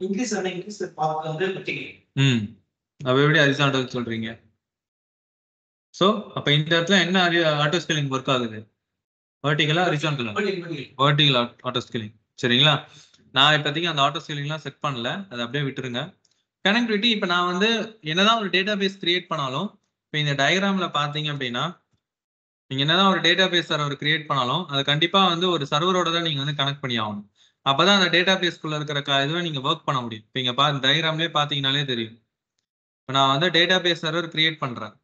இன்க்ரீஸ் ஆனா இன்க்ரீஸ் பார்க்க வந்து வெர்டிகல். அப்ப எப்படி ஹரிசாண்டல் சொல்றீங்க? சோ அப்ப இந்த இடத்துல என்ன ஆட்டோ ஸ்கேலிங் ஒர்க் ஆகுது? வெர்டிகலா ஹரிசாண்டலா? வெர்டிகல் ஆட்டோ ஸ்கேலிங் சரிங்களா. நான் இப்போதைக்கு அந்த ஆட்டோ ஸ்கேலிங்லாம் செட் பண்ணல, அதை அப்படியே விட்டுருங்க. கனெக்டிவிட்டி இப்போ நான் வந்து என்னதான் ஒரு டேட்டா பேஸ் கிரியேட் பண்ணாலும் இப்போ இந்த டயக்ராம்ல பார்த்தீங்க அப்படின்னா நீங்க என்னதான் ஒரு டேட்டா பேஸ் சர்வர் கிரியேட் பண்ணாலும் அது கண்டிப்பா வந்து ஒரு சர்வரோட தான் நீங்க வந்து கனெக்ட் பண்ணி ஆகணும். அப்பதான் அந்த டேட்டா பேஸ்க்குள்ள இருக்கிற இதுவே நீங்க ஒர்க் பண்ண முடியும். இப்போ இங்க டயக்ராம்லேயே பார்த்தீங்கன்னாலே தெரியும். இப்போ நான் வந்து டேட்டா பேஸ் சர்வர் கிரியேட் பண்றேன்,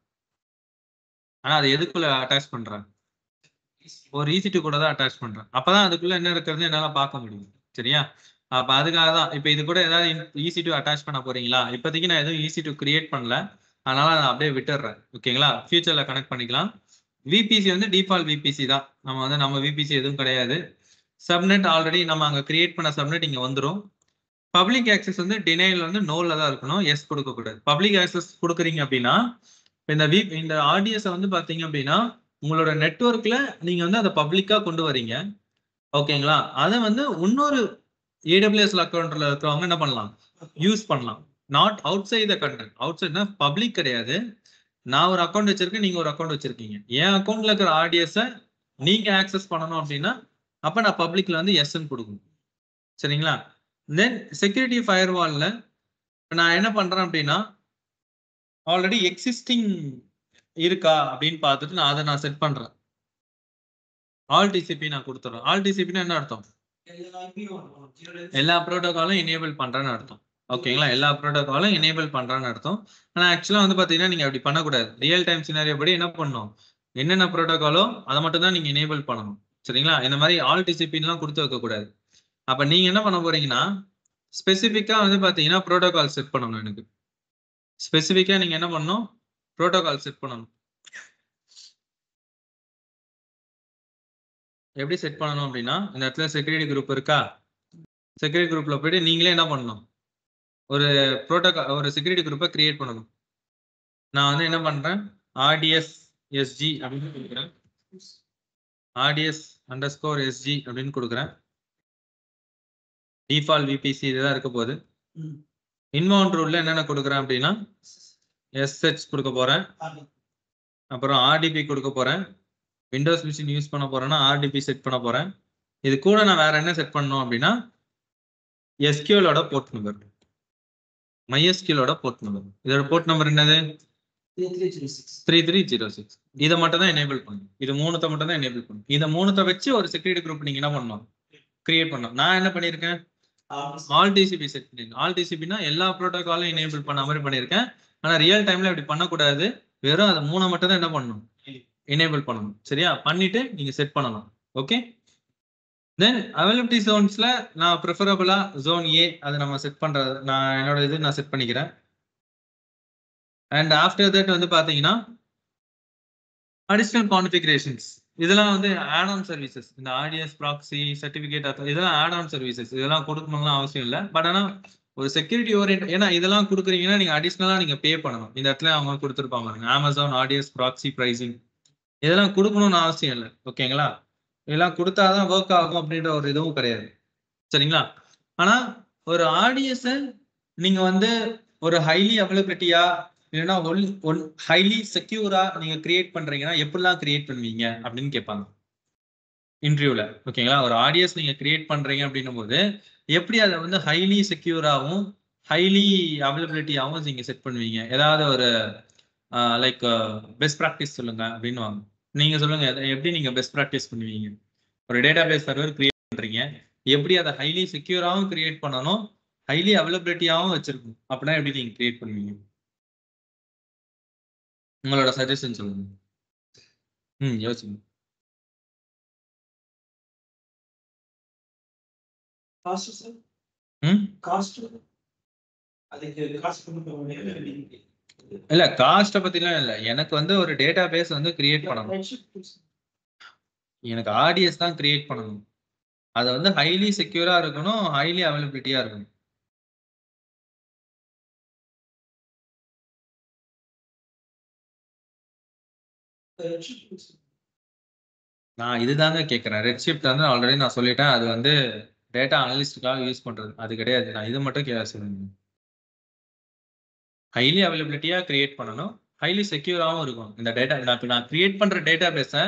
ஆனா அது எதுக்குள்ள அட்டாச் பண்றேன்? ஒரு EC2 கூட தான் அட்டாச் பண்றேன். அப்பதான் அதுக்குள்ள என்ன இருக்கிறது என்னால பார்க்க முடியும். சரியா. அப்ப அதுக்காக தான் இப்போ இது கூட ஏதாவது EC2 அட்டாச் பண்ண போறீங்களா? இப்போதைக்கு நான் எதுவும் EC2 கிரியேட் பண்ணல, அதனால நான் அப்படியே விட்டுறேன். ஓகேங்களா. ஃபியூச்சர்ல கனெக்ட் பண்ணிக்கலாம். VPC வந்து டிஃபால்ட் VPC தான். நம்ம VPC எதுவும் கிடையாது. சப்நெட் ஆல்ரெடி நம்ம அங்க கிரியேட் பண்ண சப்நெட் இங்க வந்துடும். பப்ளிக் ஆக்சஸ் வந்து டினைல் வந்து நோல தான் இருக்கணும், எஸ் கொடுக்க கூடாது. பப்ளிக் ஆக்சஸ் கொடுக்குறீங்க அப்படின்னா இந்த RDS வந்து பாத்தீங்க அப்படின்னா உங்களோட நெட்வொர்க்ல நீங்க வந்து அதை பப்ளிக்கா கொண்டு வரீங்க. ஓகேங்களா. அதை வந்து இன்னொரு AWS அக்கௌண்ட்ல இருக்கிறவங்க என்ன பண்ணலாம்? யூஸ் பண்ணலாம். Not outside the content. அவுட் சைட்னா பப்ளிக் கிடையாது. நான் ஒரு அக்கௌண்ட் வச்சிருக்கேன், நீங்க ஒரு அக்கௌண்ட் வச்சிருக்கீங்க. என் அக்கௌண்ட்ல இருக்கிற RDS நீங்க ஆக்சஸ் பண்ணணும் அப்படின்னா அப்ப நான் பப்ளிக்ல வந்து எஸ்ன்னு கொடுக்கணும். சரிங்களா. தென் செக்யூரிட்டி ஃபயர்வால்ல நான் என்ன பண்றேன் அப்படின்னா ஆல்ரெடி எக்ஸிஸ்டிங் இருக்கா அப்படின்னு பார்த்துட்டு நான் அதை செட் பண்றேன். ஆல் TCP நான் கொடுத்துறேன். ஆல் TCPனா என்ன அர்த்தம்? எல்லா ப்ரோட்டோகாலும் எனேபிள் பண்றேன்னு அர்த்தம். ஓகேங்களா. எல்லா ப்ரோட்டோகாலும் எனேபிள் பண்றான்னு அர்த்தம். ஆனா ஆக்சுவலா வந்து பாத்தீங்கன்னா நீங்க அப்படி பண்ணக்கூடாது. ரியல் டைம் சினாரியோ படி என்ன பண்ணணும்? என்னென்ன ப்ரோட்டோகாலோ அதை மட்டும் தான் நீங்க எனேபிள் பண்ணணும். சரிங்களா. இந்த மாதிரி ஆல் TCPலாம் கொடுத்து வைக்க கூடாது. அப்ப நீங்க என்ன பண்ண போறீங்கன்னா ஸ்பெசிபிக்கா வந்து பாத்தீங்கன்னா ப்ரோட்டோகால் செட் பண்ணணும். எனக்கு ஸ்பெசிபிக்கா நீங்க என்ன பண்ணணும்? ப்ரோட்டோகால் செட் பண்ணணும். எப்படி செட் பண்ணணும் அப்படின்னா இந்த இடத்துல செக்யூரிட்டி குரூப் இருக்கா, செக்யூரிட்டி குரூப்ல போயிட்டு நீங்களே என்ன பண்ணணும்? ஒரு ப்ரோட்டோகால் ஒரு செக்யூரிட்டி குரூப்பை கிரியேட் பண்ணணும். நான் வந்து என்ன பண்றேன்? RDS SG அப்படின்னு கொடுக்குறேன். RDS_SG அப்படின்னு கொடுக்குறேன். டிஃபால்ட் VPC இதுதான் இருக்க போகுது. இன்வவுண்ட் ரூல்ல என்னென்ன கொடுக்குறேன் அப்படின்னா SH கொடுக்க போறேன், அப்புறம் RDP கொடுக்க போறேன். விண்டோஸ் மிஷின் யூஸ் பண்ண போறேன்னா RDP செட் பண்ண போறேன். இது கூட நான் வேற என்ன செட் பண்ணணும் அப்படின்னா SQLோட போர்ட் நம்பர், MySQLோட போர்ட் நம்பர். இதோட போர்ட் நம்பர் என்னது? 3306. இதை மட்டும் தான் எனேபிள் பண்ணணும். இது மூணுத்தை மட்டும் தான் எனேபிள் பண்ணணும். இதை மூணுத்தை வச்சு ஒரு செக்யூரிட்டி குரூப் நீங்க என்ன பண்ணணும்? கிரியேட் பண்ணணும். நான் என்ன பண்ணியிருக்கேன்? ஆல் TCP செட் பண்ணிருக்கேன். ஆல் TCPனா எல்லா ப்ரோட்டோகாலும் எனேபிள் பண்ண மாதிரி பண்ணியிருக்கேன். ஆனா ரியல் டைம்ல இப்படி பண்ணக்கூடாது. வெறும் அதை மூணை மட்டும் தான் என்ன பண்ணணும்? எனேபிள் பண்ணணும். சரியா? பண்ணிட்டு நீங்க செட் பண்ணணும். ஓகே. தென் அவைலபிலிட்டி ஜோன்ஸ்ல நான் ப்ரிஃபரபிளா ஜோன் ஏ அதை நம்ம செட் பண்றது, நான் என்னோட இது நான் செட் பண்ணிக்கிறேன். அண்ட் ஆஃப்டர் தட் வந்து பாத்தீங்கன்னா அடிஷனல் கான்ஃபிகரேஷன்ஸ், இதெல்லாம் வந்து ஆட் ஆன் சர்வீசஸ். இந்த ஆர்டிஎஸ் ப்ராக்ஸி சர்டிஃபிகேட் இதெல்லாம் ஆட் ஆன் சர்வீசஸ். இதெல்லாம் கொடுக்கணும்னு அவசியம் இல்லை. பட் ஆனால் ஒரு செக்யூரிட்டி ஓரியன்ட், ஏன்னா இதெல்லாம் கொடுக்குறீங்கன்னா நீங்க அடிஷனலா நீங்க பே பண்ணணும். இந்த இடத்துல அவங்க கொடுத்துருப்பாங்க அமேசான் ஆர்டிஎஸ் ப்ராக்ஸி பிரைசிங், இதெல்லாம் கொடுக்கணும்னு அவசியம் இல்லை. ஓகேங்களா? இதெல்லாம் கொடுத்தாதான் ஒர்க் ஆகும் அப்படின்ற ஒரு இதுவும் கிடையாது. சரிங்களா? ஆனா ஒரு ஆர்டிஎஸ் நீங்க வந்து ஒரு ஹைலி அவைலபிலிட்டியா இல்லைன்னா ஹைலி செக்யூரா நீங்க கிரியேட் பண்றீங்கன்னா எப்படிலாம் கிரியேட் பண்ணுவீங்க அப்படின்னு கேட்பாங்க இன்டர்வியூல. ஓகேங்களா? ஒரு ஆடியன்ஸ் நீங்க கிரியேட் பண்றீங்க அப்படின்னும் போது எப்படி அதை வந்து ஹைலி செக்யூராகவும் ஹைலி அவைலபிலிட்டியாகவும் நீங்க செட் பண்ணுவீங்க? ஏதாவது ஒரு லைக் பெஸ்ட் ப்ராக்டிஸ் சொல்லுங்க அப்படின்னு வாங்க. நீங்க சொல்லுங்க, எப்படி நீங்க பெஸ்ட் ப்ராக்டிஸ் பண்ணுவீங்க? ஒரு டேட்டாபேஸ் சர்வர் கிரியேட் பண்றீங்க, எப்படி அதை ஹைலி செக்யூராகவும் கிரியேட் பண்ணணும், ஹைலி அவைலபிலிட்டியாகவும் வச்சிருக்கணும், அப்படின்னா எப்படி நீங்க கிரியேட் பண்ணுவீங்க? உங்களோட சஜஷன் சொல்லுங்க. யோசிங்க. காஸ்ட் சார், காஸ்ட் அதுக்கு காஸ்ட் கொடுக்க இல்ல, காஸ்ட பத்திலாம் இல்ல. எனக்கு வந்து ஒரு டேட்டாபேஸ் வந்து கிரியேட் பண்ணணும். எனக்கு ஆர்டிஎஸ் தான் கிரியேட் பண்ணணும். அது வந்து ஹைலி செக்யூரா இருக்கணும், ஹைலி அவைலபிலிட்டியா இருக்கணும். நான் இதுதாங்க கேட்கறேன். ரெட் ஷிஃப்ட் வந்து ஆல்ரெடி நான் சொல்லிட்டேன், அது வந்து டேட்டா அனலிஸ்டுக்காக யூஸ் பண்றது, அது கிடையாது. நான் இது மட்டும் சொல்லுங்க. ஹைலி அவைலபிலிட்டியா கிரியேட் பண்ணணும், ஹைலி செக்யூராகவும் இருக்கும். இந்த டேட்டா நான் கிரியேட் பண்ற டேட்டா பேஸை,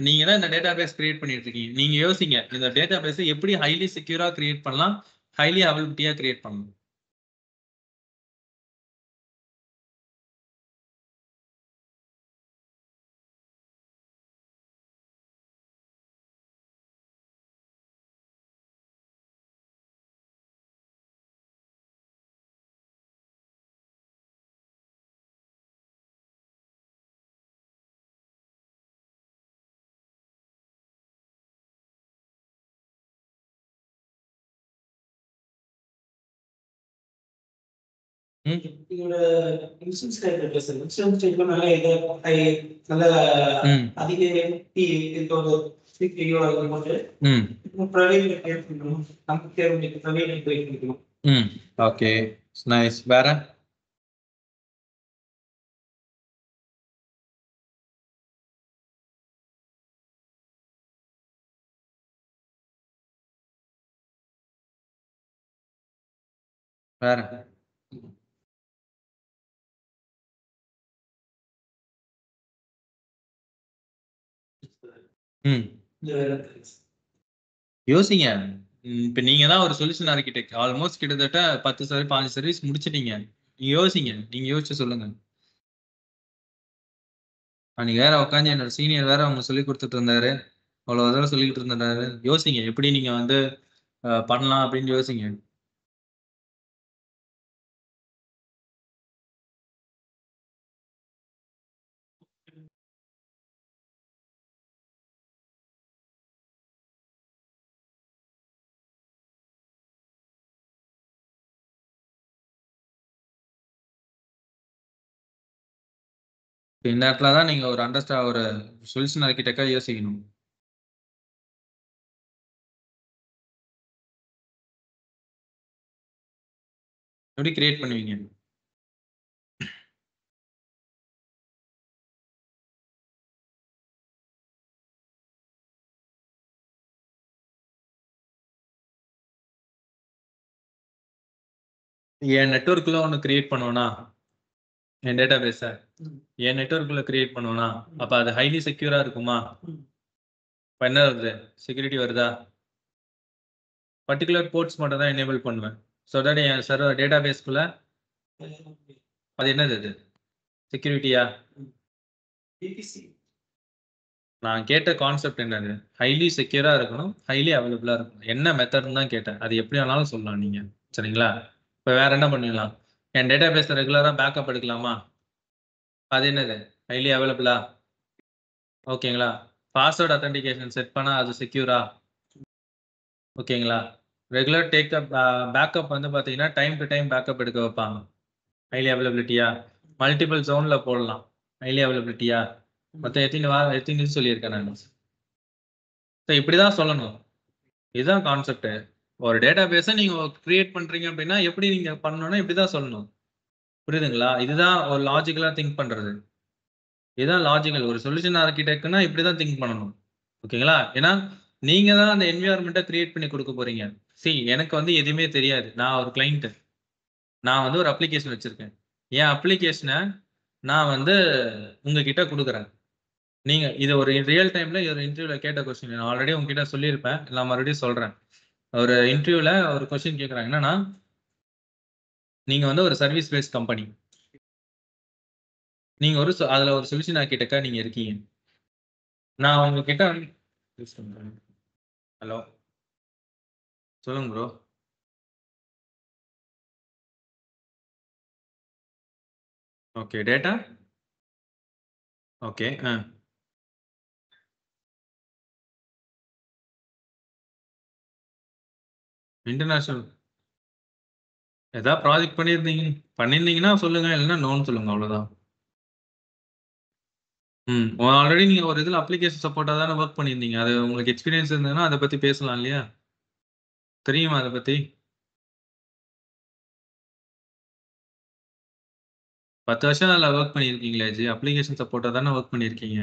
நீங்க தான் இந்த டேட்டா பேஸ் கிரியேட் பண்ணிட்டு இருக்கீங்க. நீங்க யோசிங்க, இந்த டேட்டா பேஸை எப்படி ஹைலி செக்யூரா கிரியேட் பண்ணலாம், ஹைலி அவைலபிலிட்டியா கிரியேட் பண்ணணும். இதோட இன்சூரன்ஸ் டைப் சார், இன்சூரன்ஸ் டைப்ல நல்ல இது நல்ல அதிக இதோட சிபியோ போட்டு பிரைவேட் கிரியேட் பண்ணணும், நம்ம தேர்வு பிரைவேட் கிரியேட் பண்ணிக்கணும். Okay, nice. வேற வேற யோசிங்க. இப்ப நீங்க தான் ஒரு சொல்யூஷன் ஆர்கிடெக்ட், ஆல்மோஸ்ட் கிட்டத்தட்ட 10 சர்வீஸ் 5 சர்வீஸ் முடிச்சிட்டீங்க. நீங்க யோசிங்க, நீங்க யோசிச்சு சொல்லுங்க. அன்னைக்கு வேற உட்காந்து என்னோட சீனியர் வேற அவங்க சொல்லி கொடுத்துட்டு இருந்தாரு, அவ்வளவு தூரம் சொல்லிட்டு இருந்தாரு. யோசிங்க, எப்படி நீங்க வந்து பண்ணலாம் அப்படின்னு யோசிங்க. இந்த இடத்துல தான் நீங்க ஒரு சொல்யூஷன் ஆர்கிடெக்டா யோசிக்கணும். எப்படி கிரியேட் பண்ணுவீங்க? என் நெட்வொர்க்ல ஒன்று கிரியேட் பண்ணுவேனா, என் டேட்டா பேஸ என் நெட்வொர்க்ல கிரியேட் பண்ணுவேனா, அப்ப அது ஹைலி செக்யூரா இருக்குமா? இப்ப என்ன வருது, செக்யூரிட்டி வருதா? பர்டிகுலர் போர்ட்ஸ் மட்டும் தான் எனேபிள் பண்ணுவேன். ஸோ தட் என் சர்வர் டேட்டா பேஸ்க்குள்ள அது என்னது, அது செக்யூரிட்டியா? நான் கேட்ட கான்செப்ட் என்னது, ஹைலி செக்யூரா இருக்கணும், ஹைலி அவைலபிளா இருக்கணும். என்ன மெத்தட்னு தான் கேட்டேன். அது எப்படி வேணாலும் சொல்லலாம் நீங்க. சரிங்களா? இப்போ வேற என்ன பண்ணிடலாம்? என் டேட்டா பேஸ்ல ரெகுலரா பேக்கப் எடுக்கலாமா? அது என்னது, ஹைலி அவைலபிளா? ஓகேங்களா? பாஸ்வேர்ட் அத்தென்டிகேஷன் செட் பண்ணா அது செக்யூரா? ஓகேங்களா? ரெகுலர் டேக்கப் பேக்கப் வந்து பார்த்தீங்கன்னா, டைம் டு டைம் பேக்கப் எடுக்க வைப்பாங்க. ஹைலி அவைலபிலிட்டியா? மல்டிபிள் ஜோன்ல போடலாம். ஹைலி அவைலபிலிட்டியா? மொத்தம் எத்தனை இது சொல்லியிருக்கேன் நானு? ஸோ இப்படிதான் சொல்லணும். இதுதான் கான்செப்ட். ஒரு டேட்டாபேஸை நீங்க கிரியேட் பண்றீங்க அப்படின்னா எப்படி நீங்க பண்ணணும்னா இப்படிதான் சொல்லணும். புரியுதுங்களா? இதுதான் ஒரு லாஜிக்கலா திங்க் பண்றது. இதுதான் லாஜிக்கல். ஒரு சொல்யூஷன் ஆர்கிடெக்ட்னா இப்படிதான் திங்க் பண்ணணும். ஓகேங்களா? ஏன்னா நீங்க தான் அந்த என்விரான்மெண்ட்டை கிரியேட் பண்ணி கொடுக்க போறீங்க. எனக்கு வந்து எதுவுமே தெரியாது. நான் ஒரு கிளைண்ட். நான் வந்து ஒரு அப்ளிகேஷன் வச்சிருக்கேன். என் அப்ளிகேஷனை நான் வந்து உங்ககிட்ட கொடுக்குறேன். நீங்க இது ஒரு ரியல் டைம்ல ஒரு இன்டர்வியூல கேட்ட கொஸ்டின். நான் ஆல்ரெடி உங்ககிட்ட சொல்லியிருப்பேன். நான் மறுபடியும் சொல்றேன். ஒரு இன்டர்வியூல ஒரு கொஸ்டின் கேட்கறாங்க. என்னன்னா, நீங்க வந்து ஒரு சர்வீஸ் பேஸ்ட் கம்பெனி. நீங்க அதுல ஒரு சொல்யூஷன் ஆர்கிடெக்டா நீங்க இருக்கீங்க. நான் உங்ககிட்ட ஹலோ சொல்லுங்க bro. Okay data. Okay international ஏதாவது ப்ராஜெக்ட் பண்ணியிருந்தீங்கன்னா சொல்லுங்க, இல்லைன்னா நோன்னு சொல்லுங்க, அவ்வளவுதான். ஆல்ரெடி நீங்க ஒரு இதுல அப்ளிகேஷன் சப்போர்ட்டா தானே ஒர்க் பண்ணியிருந்தீங்க. அது உங்களுக்கு எக்ஸ்பீரியன்ஸ் இருந்ததுன்னா அதை பத்தி பேசலாம் இல்லையா? தெரியுமா அதை பத்தி? 10 வருஷம் அதில் ஒர்க் பண்ணியிருக்கீங்களே ஜி. அப்ளிகேஷன் சப்போர்ட்டா தானே ஒர்க் பண்ணியிருக்கீங்க.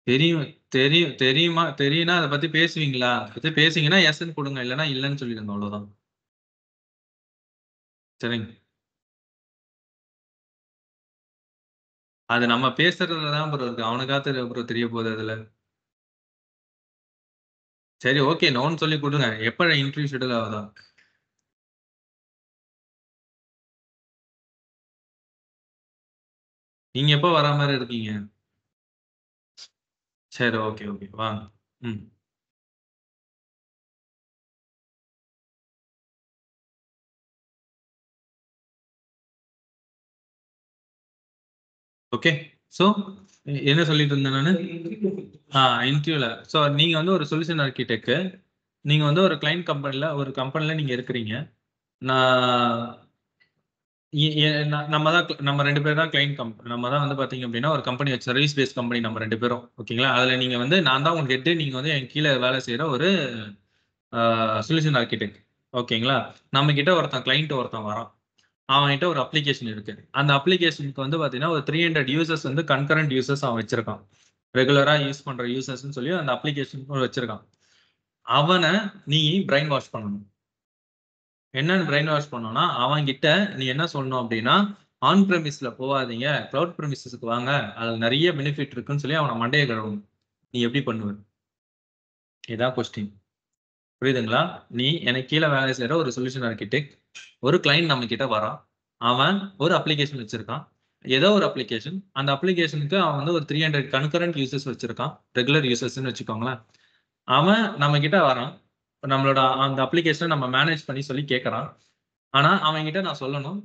தெரியும் தெரியுமா? தெரியும்னா அதை பத்தி பேசுவீங்களா? அதை பத்தி பேசுவீங்கன்னா எஸ்ன்னு கொடுங்க, இல்லைன்னா இல்லைன்னு சொல்லிடுங்க, அவ்வளவுதான். சரிங்க. அது நம்ம பேசுறதுல தான் ப்ரோ இருக்கு. அவனுக்கா தெரிய போகுது அதுல. சரி ஓகே, நோன்னு சொல்லி கொடுங்க. எப்ப இன்டர்வியூ ஷெட்யூல் ஆகுதா? நீங்க எப்போ வரா மாதிரி இருக்கீங்க? சரி ஓகே ஓகே வாங்க. ம் ஓகே. ஸோ என்ன சொல்லிட்டு இருந்தேன் நானு? இன்டர்வியூல ஸோ நீங்க வந்து ஒரு சொல்யூஷன் ஆர்கிடெக்ட். நீங்க வந்து ஒரு கிளைண்ட் கம்பெனில நீங்க இருக்கிறீங்க. நான் நம்ம ரெண்டு பேர் தான் கிளைண்ட் கம்பெனி. நம்ம தான் வந்து பாத்தீங்க அப்படின்னா ஒரு கம்பெனி வச்சு சர்வீஸ் பேஸ்ட் கம்பெனி நம்ம ரெண்டு பேரும். ஓகேங்களா? அதுல நீங்க வந்து நான் தான் உங்க ஹெட். நீங்க வந்து என் கீழே வேலை செய்யற ஒரு சொல்யூஷன் ஆர்கிடெக்ட். ஓகேங்களா? நம்ம கிட்ட கிளைண்ட் ஒருத்தன் வரான். அவன் கிட்ட ஒரு அப்ளிகேஷன் இருக்கு. அந்த அப்ளிகேஷனுக்கு வந்து பாத்தீங்கன்னா ஒரு 300 யூசர்ஸ் வந்து கன்கரண்ட் யூசர்ஸ் அவன் வச்சிருக்கான். ரெகுலரா யூஸ் பண்ற யூசர்ஸ் சொல்லி அந்த அப்ளிகேஷன் வச்சிருக்கான். அவனை நீ பிரைன் வாஷ் பண்ணணும். என்னன்னு பிரைன் வாஷ் பண்ணோம்னா அவன் கிட்ட நீ என்ன சொல்லணும் அப்படின்னா, ஆன் பிரமிஸ்ல போகாதீங்க, கிளவுட் பிரமிசஸ்க்கு வாங்க, அதுல நிறைய பெனிஃபிட் இருக்குன்னு சொல்லி அவனை மண்டையை கழுவணும். நீ எப்படி பண்ணுவ? இதான் கொஸ்டின். புரியுதுங்களா? நீ எனக்கு கீழே வேலை செய்யற ஒரு சொல்யூஷன் ஆர்கிடெக்ட். ஒரு கிளைண்ட் நம்ம கிட்ட வரான். அவன் ஒரு அப்ளிகேஷன் வச்சிருக்கான். ஏதோ ஒரு அப்ளிகேஷன். அந்த அப்ளிகேஷனுக்கு அவன் வந்து ஒரு 300 கன்கரண்ட் யூசர்ஸ் வச்சிருக்கான். ரெகுலர் யூசர்ஸ்ன்னு வச்சுக்கோங்களேன். அவன் நம்ம கிட்ட வரான். நம்மளோட அந்த அப்ளிகேஷனை நம்ம மேனேஜ் பண்ணி சொல்லி கேட்கறான். ஆனா அவன் கிட்ட நான் சொல்லணும்,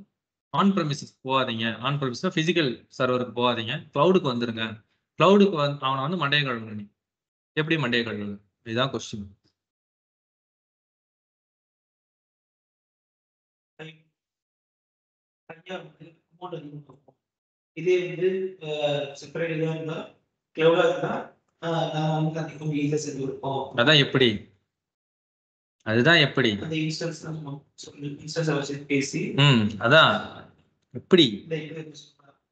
ஆன் பிரமிசஸ் போகாதீங்க. ஆன் பிரமிசஸ் பிசிக்கல் சர்வருக்கு போகாதீங்க, கிளவுடுக்கு வந்துருங்க. கிளவுடுக்கு வந்து அவனை வந்து மண்டையை கழுவணும். நீ எப்படி மண்டையை கழுவு? இதுதான் கொஸ்டின். தனியா வந்து amount அதிகமா இருக்கும். இதே வந்து செப்பரேட் இதா இருந்தா கிளவுடா இருந்தா நான் வந்து அதிகம் ஈஸியா செஞ்சு கொடுப்போம். அதான் எப்படி? அதுதான் எப்படி? அந்த இன்ஸ்டன்ஸ் நம்ம சொல்லி இன்ஸ்டன்ஸ் வச்சு பேசி அதான் எப்படி? இந்த இது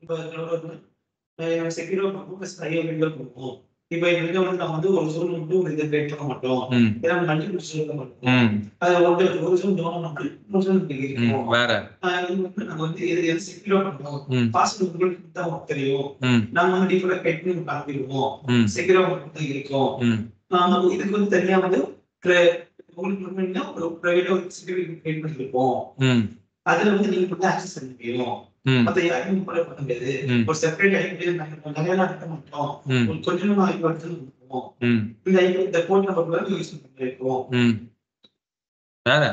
இப்போ கிளவுட் செக்யூரா பண்ணுவோம், ப்ளஸ் நிறைய விண்டோ பண்ணுவோம். இப்போ எங்க வந்து நம்ம வந்து ஒரு ஜோன் வந்து ஒரு இதை கிரியேட் பண்ண மாட்டோம். ஏன்னா மல்டிபிள் ஜோன் பண்ணுவோம். அது ஒரு ஜோன் டவுன் பண்ணி ஒரு ஜோன் இருக்கும். வேற நம்ம வந்து எது செக்யூரா பண்ணுவோம். பாஸ்வேர்ட் உங்களுக்கு தான் தெரியும். நம்ம வந்து டிஃபால்ட்டா கட் பண்ணி காப்பிடுவோம். செக்யூரா மட்டும் இருக்கும். இதுக்கு வந்து தனியா வந்து உங்களுக்கு முன்னாடி ஒரு பிரைவேட்டா ஒரு செக்யூரிட்டி கிரியேட் பண்ணிருப்போம். அதுல வந்து நீங்க மட்டும் ஆக்சஸ் பண்ண முடியும். மத்த யாருக்கும் ஃபாலோ பண்ண முடியாது. ஒரு செப்பரேட் ஐபி நிறைய நடத்த மாட்டோம். ஒரு கொஞ்சமா ஐபி எடுத்து கொடுப்போம். இந்த ஐபி இந்த போர்ட் நம்பர் வந்து யூஸ் பண்ணிருக்கோம். வேற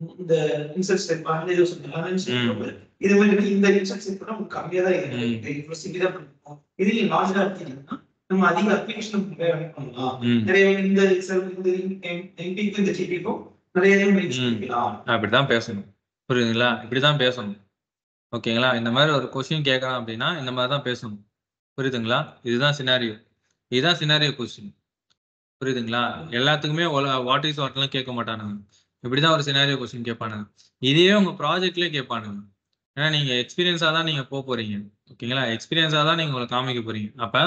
இந்த இன்செர்ட் ஸ்டெப் அந்த இது சொன்னாங்க இது மாதிரி இந்த இன்செர்ட் ஸ்டெப் நமக்கு கம்மியா தான் இருக்கு ப்ரோசிஜர் தான் பண்ணுவோம் இது நீங்க லாஜிக்கா எடுத்தீங்கன்னா நம்ம அதிக அப்ளிகேஷன் பண்ணலாம் நிறைய இந்த எம்பிக்கு இந்த ஜிபிக்கும் நிறைய பண்ணிக்கலாம் அப்படிதான் பேசணும் புரியுதுங்களா இப்படிதான் பேசணும் ஓகேங்களா இந்த மாதிரி ஒரு கொஸ்டின் கேட்கலாம் அப்படின்னா இந்த மாதிரி தான் பேசணும் புரியுதுங்களா இதுதான் சினாரியோ கொஸ்டின் புரியுதுங்களா எல்லாத்துக்குமே வாட் இஸ் வாட்லாம் கேட்க மாட்டானுங்க இப்படிதான் ஒரு சினாரியோ கொஸ்டின் கேட்பானுங்க இதையே உங்க ப்ராஜெக்ட்லயே கேட்பானுங்க ஏன்னா நீங்க எக்ஸ்பீரியன்ஸா தான் நீங்க போறீங்க ஓகேங்களா எக்ஸ்பீரியன்ஸா தான் நீங்க உங்களை காமிக்க போறீங்க அப்ப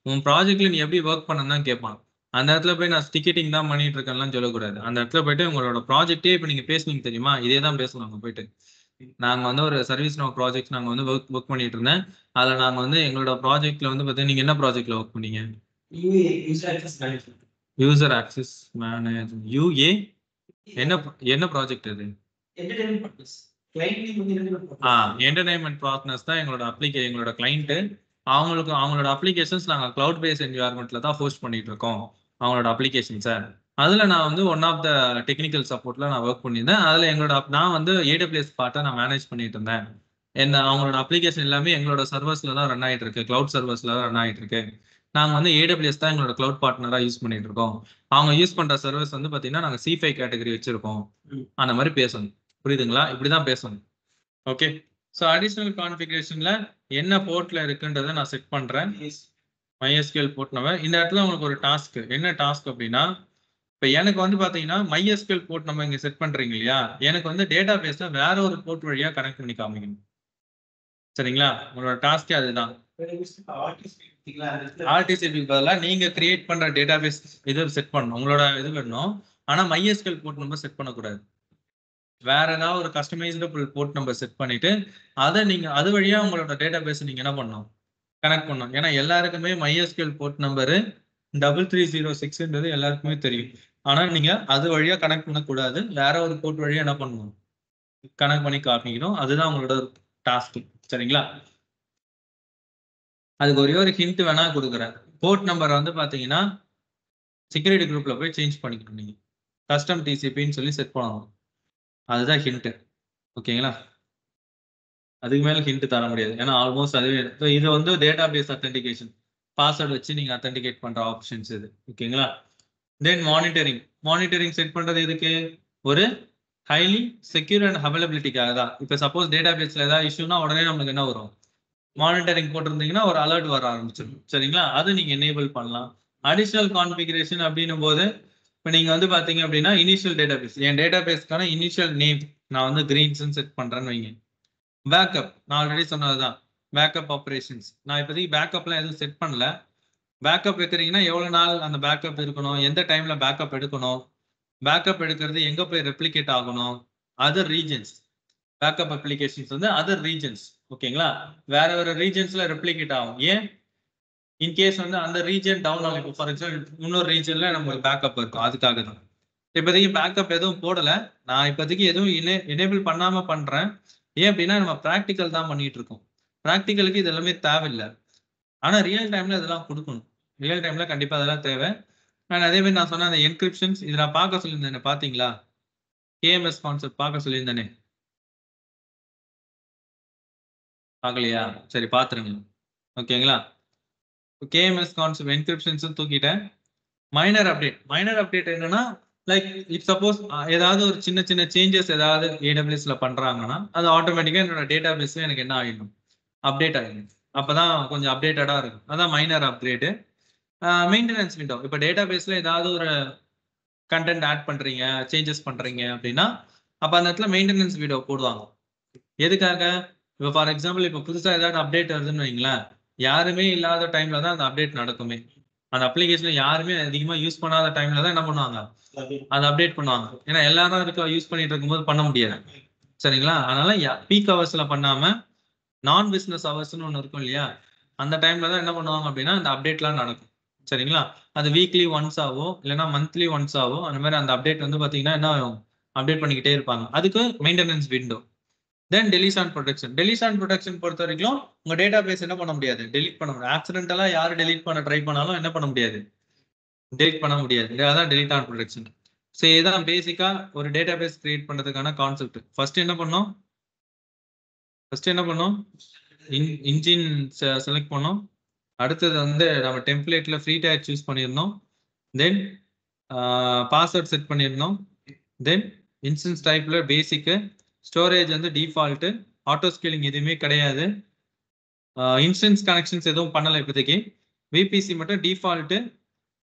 உன் ப்ராஜெக்ட்ல நீ எப்படி ஒர்க் பண்ணணும் தான் கேட்பான் அந்த இடத்துல போய் நான் டிக்கெட்டிங் தான் பண்ணிட்டு இருக்கேன்லாம் சொல்லக்கூடாது அந்த இடத்துல போயிட்டு உங்களோட ப்ராஜெக்டே இப்ப நீங்க பேசுனீங்க தெரியுமா இதே தான் பேசணும் அங்க போயிட்டு நாங்க வந்து ஒரு சர்வீஸ் நோ ப்ராஜெக்ட் நாங்க வந்து ஒர்க் பண்ணிட்டு இருந்தேன் அதுல நாங்க வந்து எங்களோட ப்ராஜெக்ட்ல வந்து பாத்தீங்கன்னா நீங்க என்ன ப்ராஜெக்ட்ல ஒர்க் பண்ணீங்க யூசர் ஆக்சஸ் மேனேஜர் யூஏ என்ன ப்ராஜெக்ட் அது என்டர்டைன்மெண்ட் பார்ட்னர்ஸ் தான் எங்களோட கிளைண்ட் அவங்களோட அப்ளிகேஷன்ஸ் நாங்க கிளவுட் பேஸ்ட் என்விரான்மெண்ட்ல தான் ஹோஸ்ட் பண்ணிட்டு இருக்கோம் அவங்களோட அப்ளிகேஷன்ஸை அதுல நான் வந்து ஒன் ஆஃப் த டெக்னிக்கல் சப்போர்ட்ல நான் ஒர்க் பண்ணியிருந்தேன் அதுல நான் வந்து AWS பார்ட்டை நான் மேனேஜ் பண்ணிட்டு இருந்தேன் அவங்களோட அப்ளிகேஷன் எல்லாமே எங்களோட சர்வர்ஸ்ல தான் ரன் ஆயிட்டு இருக்கு கிளவுட் சர்வர்ஸ்ல தான் ரன் ஆயிட்டு இருக்கு நாங்க வந்து AWS தான் எங்களோட கிளவுட் பார்ட்னரா யூஸ் பண்ணிட்டு இருக்கோம் அவங்க யூஸ் பண்ற சர்வீஸ் வந்து பாத்தீங்கன்னா நாங்க C5 கேட்டகரி வச்சிருக்கோம் அந்த மாதிரி பேசணும் புரியுதுங்களா இப்படிதான் பேசணும் ஓகே ஸோ அடிஷனல் கான்ஃபிகரேஷன்ல என்ன போர்ட்ல இருக்குன்றதை நான் செட் பண்றேன் MySQL போர்ட் நம்பர் இந்த இடத்துல உங்களுக்கு ஒரு டாஸ்க் என்ன டாஸ்க் அப்படின்னா இப்போ எனக்கு வந்து பாத்தீங்கன்னா MySQL போர்ட் நம்ம இங்க செட் பண்றீங்க இல்லையா எனக்கு வந்து டேட்டா பேஸ்ல வேற ஒரு போர்ட் வழியா கனெக்ட் பண்ணி காமிக்கணும் சரிங்களா உங்களோட டாஸ்கே அதுதான் RTCP பதிலாக நீங்க கிரியேட் பண்ற டேட்டா பேஸ் இது செட் பண்ணணும் உங்களோட இது வேணும் ஆனா MySQL போர்ட் நம்பர் செட் பண்ணக்கூடாது வேற ஏதாவது ஒரு கஸ்டமைஸ்டு போர்ட் நம்பர் செட் பண்ணிட்டு அதை நீங்க அது வழியா உங்களோட டேட்டா பேஸ் நீங்க என்ன பண்ணணும் கனெக்ட் பண்ணணும் ஏன்னா எல்லாருக்குமே MySQL போர்ட் நம்பரு 3306 எல்லாருக்குமே தெரியும் ஆனா நீங்க அது வழியா கனெக்ட் பண்ணக்கூடாது வேற ஒரு போர்ட் வழியா என்ன பண்ணணும் கனெக்ட் பண்ணி காமிக்கணும் அதுதான் உங்களோட டாஸ்க் சரிங்களா அதுக்கு ஒரே ஒரு ஹிண்ட் வேணா கொடுக்குறேன் போர்ட் நம்பர் வந்து பாத்தீங்கன்னா செக்யூரிட்டி குரூப்ல போய் சேஞ்ச் பண்ணிக்கணும் நீங்க கஸ்டம் TCPன்னு சொல்லி செட் பண்ணணும் அதுதான் ஹிண்ட் ஓகேங்களா அதுக்கு மேல ஹிண்ட் தர முடியாது ஏன்னா ஆல்மோஸ்ட் அதுவே இது வந்து டேட்டா பேஸ் அத்தென்டிகேஷன் பாஸ்வேர்டு வச்சு நீங்க அத்தென்டிகேட் பண்ற ஆப்ஷன்ஸ் இது ஓகேங்களா தென் மானிட்டரிங் செட் பண்றது எதுக்கு ஒரு ஹைலி செக்யூர் அண்ட் அவைலபிலிட்டிக்காக தான் இப்போ சப்போஸ் டேட்டா பேஸ்ல ஏதாவது இஷ்யூனா உடனே நமக்கு என்ன வரும் மானிட்டரிங் போட்டிருந்தீங்கன்னா ஒரு அலர்ட் வர ஆரம்பிச்சிடும் சரிங்களா அது நீங்க எனேபிள் பண்ணலாம் அடிஷனல் கான்ஃபிகரேஷன் அப்படின்னும் போது இப்போ நீங்க வந்து பாத்தீங்க அப்படின்னா இனிஷியல் டேட்டா பேஸ் என் டேட்டா பேஸ்க்கான இனிஷியல் நேம் நான் வந்து கிரீன்ஸ்ன்னு செட் பண்றேன்னு வைங்க பேக்கப் நான் ஆல்ரெடி சொன்னதுதான் பேக்கப் ஆப்ரேஷன்ஸ் நான் இப்போதைக்கு பேக்கப்லாம் எதுவும் செட் பண்ணல பேக்கப் வைக்கிறீங்கன்னா எவ்வளவு நாள் அந்த பேக்கப் இருக்கணும் எந்த டைம்ல பேக்கப் எடுக்கணும் பேக்கப் எடுக்கிறது எங்க போய் ரெப்ளிகேட் ஆகணும் அதர் ரீஜன்ஸ் பேக்கப் அப்ளிகேஷன்ஸ் வந்து அதர் ரீஜன்ஸ் ஓகேங்களா வேற வேற ரீஜன்ஸ்ல ரெப்ளிகேட் ஆகும் ஏன் இன்கேஸ் வந்து அந்த ரீஜன் டவுன் ஆகும் இப்போ ஃபார் எக்ஸாம்பிள் இன்னொரு ரீஜன்ல நமக்கு பேக்கப் இருக்கும் அதுக்காக தான் இப்போதைக்கு பேக்கப் எதுவும் போடல நான் இப்போதைக்கு எதுவும் எனேபிள் பண்ணாம பண்றேன் ஏன் அப்படின்னா நம்ம ப்ராக்டிக்கல் தான் பண்ணிட்டு இருக்கோம் ப்ராக்டிக்கலுக்கு இது எல்லாமே தேவையில்லை ஆனா ரியல் டைம்ல இதெல்லாம் கொடுக்கணும் ரியல் டைம்ல கண்டிப்பா அதெல்லாம் தேவை நான் அதே மாதிரி நான் சொன்ன அந்த என்கிரிப்ஷன்ஸ் இதை நான் பார்க்க சொல்லியிருந்தேன் பாத்தீங்களா KMS கான்செப்ட் பார்க்க சொல்லியிருந்தேனே பார்க்கலையா சரி பாத்துருங்க ஓகேங்களா KMS கான்செப்ட் என்கிரிப்ஷன்ஸும் தூக்கிட்டேன் மைனர் அப்டேட் என்னன்னா லைக் இப் சப்போஸ் ஏதாவது ஒரு சின்ன சின்ன சேஞ்சஸ் ஏதாவது AWSல பண்றாங்கன்னா அது ஆட்டோமேட்டிக்கா என்னோட டேட்டா பேஸ்ல எனக்கு என்ன ஆகிடும் அப்டேட் ஆகிடும் அப்பதான் கொஞ்சம் அப்டேட்டடா இருக்கும் அதான் மைனர் அப்கிரேடு மெயின்டெனன்ஸ் விண்டோ இப்போ டேட்டா பேஸ்ல ஏதாவது ஒரு கண்டென்ட் ஆட் பண்றீங்க சேஞ்சஸ் பண்றீங்க அப்படின்னா அப்ப அந்த இடத்துல மெயின்டெனன்ஸ் வீடியோ போடுவாங்க எதுக்காக இப்போ ஃபார் எக்ஸாம்பிள் இப்போ புதுசா ஏதாவது அப்டேட் வருதுன்னு வைங்களேன் யாருமே இல்லாத டைம்ல தான் அந்த அப்டேட் நடக்குமே அந்த அப்ளிகேஷன் யாருமே அதிகமா யூஸ் பண்ணாத டைம்ல தான் என்ன பண்ணுவாங்க அதை அப்டேட் பண்ணுவாங்க ஏன்னா எல்லாரும் யூஸ் பண்ணிட்டு இருக்கும்போது பண்ண முடியாது சரிங்களா அதனால பீக் ஹவர்ஸ்ல பண்ணாம நான் பிசினஸ் ஹவர்ஸ்னு ஒன்று இருக்கும் இல்லையா அந்த டைம்ல தான் என்ன பண்ணுவாங்க அப்படின்னா அந்த அப்டேட்லாம் நடக்கும் சரிங்களா அது வீக்லி ஒன்ஸ் ஆகும் இல்லைன்னா மந்த்லி ஒன்ஸ் ஆகும் அந்த மாதிரி அந்த அப்டேட் வந்து பாத்தீங்கன்னா என்ன அப்டேட் பண்ணிக்கிட்டே இருப்பாங்க அதுக்கு மெயின்டெனன்ஸ் விண்டோ தென் டெலிஷன் ப்ரொடெக்ஷன் பொறுத்த வரைக்கும் உங்க டேட்டா பேஸ் என்ன பண்ண முடியாது டெலிட் பண்ண முடியாது ஆக்சிடென்டலா யாரு டெலிட் பண்ண ட்ரை பண்ணாலும் என்ன பண்ண முடியாது டெலிட் பண்ண முடியாது அதான் டெலிட் ஆன் ப்ரொடெக்ஷன் ஸோ இதுதான் பேசிக்கா ஒரு டேட்டாபேஸ் கிரியேட் பண்றதுக்கான கான்செப்ட். ஃபர்ஸ்ட் என்ன பண்ணோம்? இன்ஜின் செலக்ட் பண்ணோம். அடுத்தது வந்து நம்ம டெம்ப்ளேட்ல ஃப்ரீ டயர் சூஸ் பண்ணியிருந்தோம். தென் பாஸ்வேர்ட் செட் பண்ணியிருந்தோம். தென் இன்ஸ்டன்ஸ் டைப்ல பேசிக்கு, ஸ்டோரேஜ் வந்து டிஃபால்ட்டு, ஆட்டோ ஸ்கேலிங் எதுவுமே கிடையாது. இன்ஸ்டன்ஸ் கனெக்ஷன்ஸ் எதுவும் பண்ணலை இப்போதைக்கு. விபிசி மட்டும் டிஃபால்ட்டு.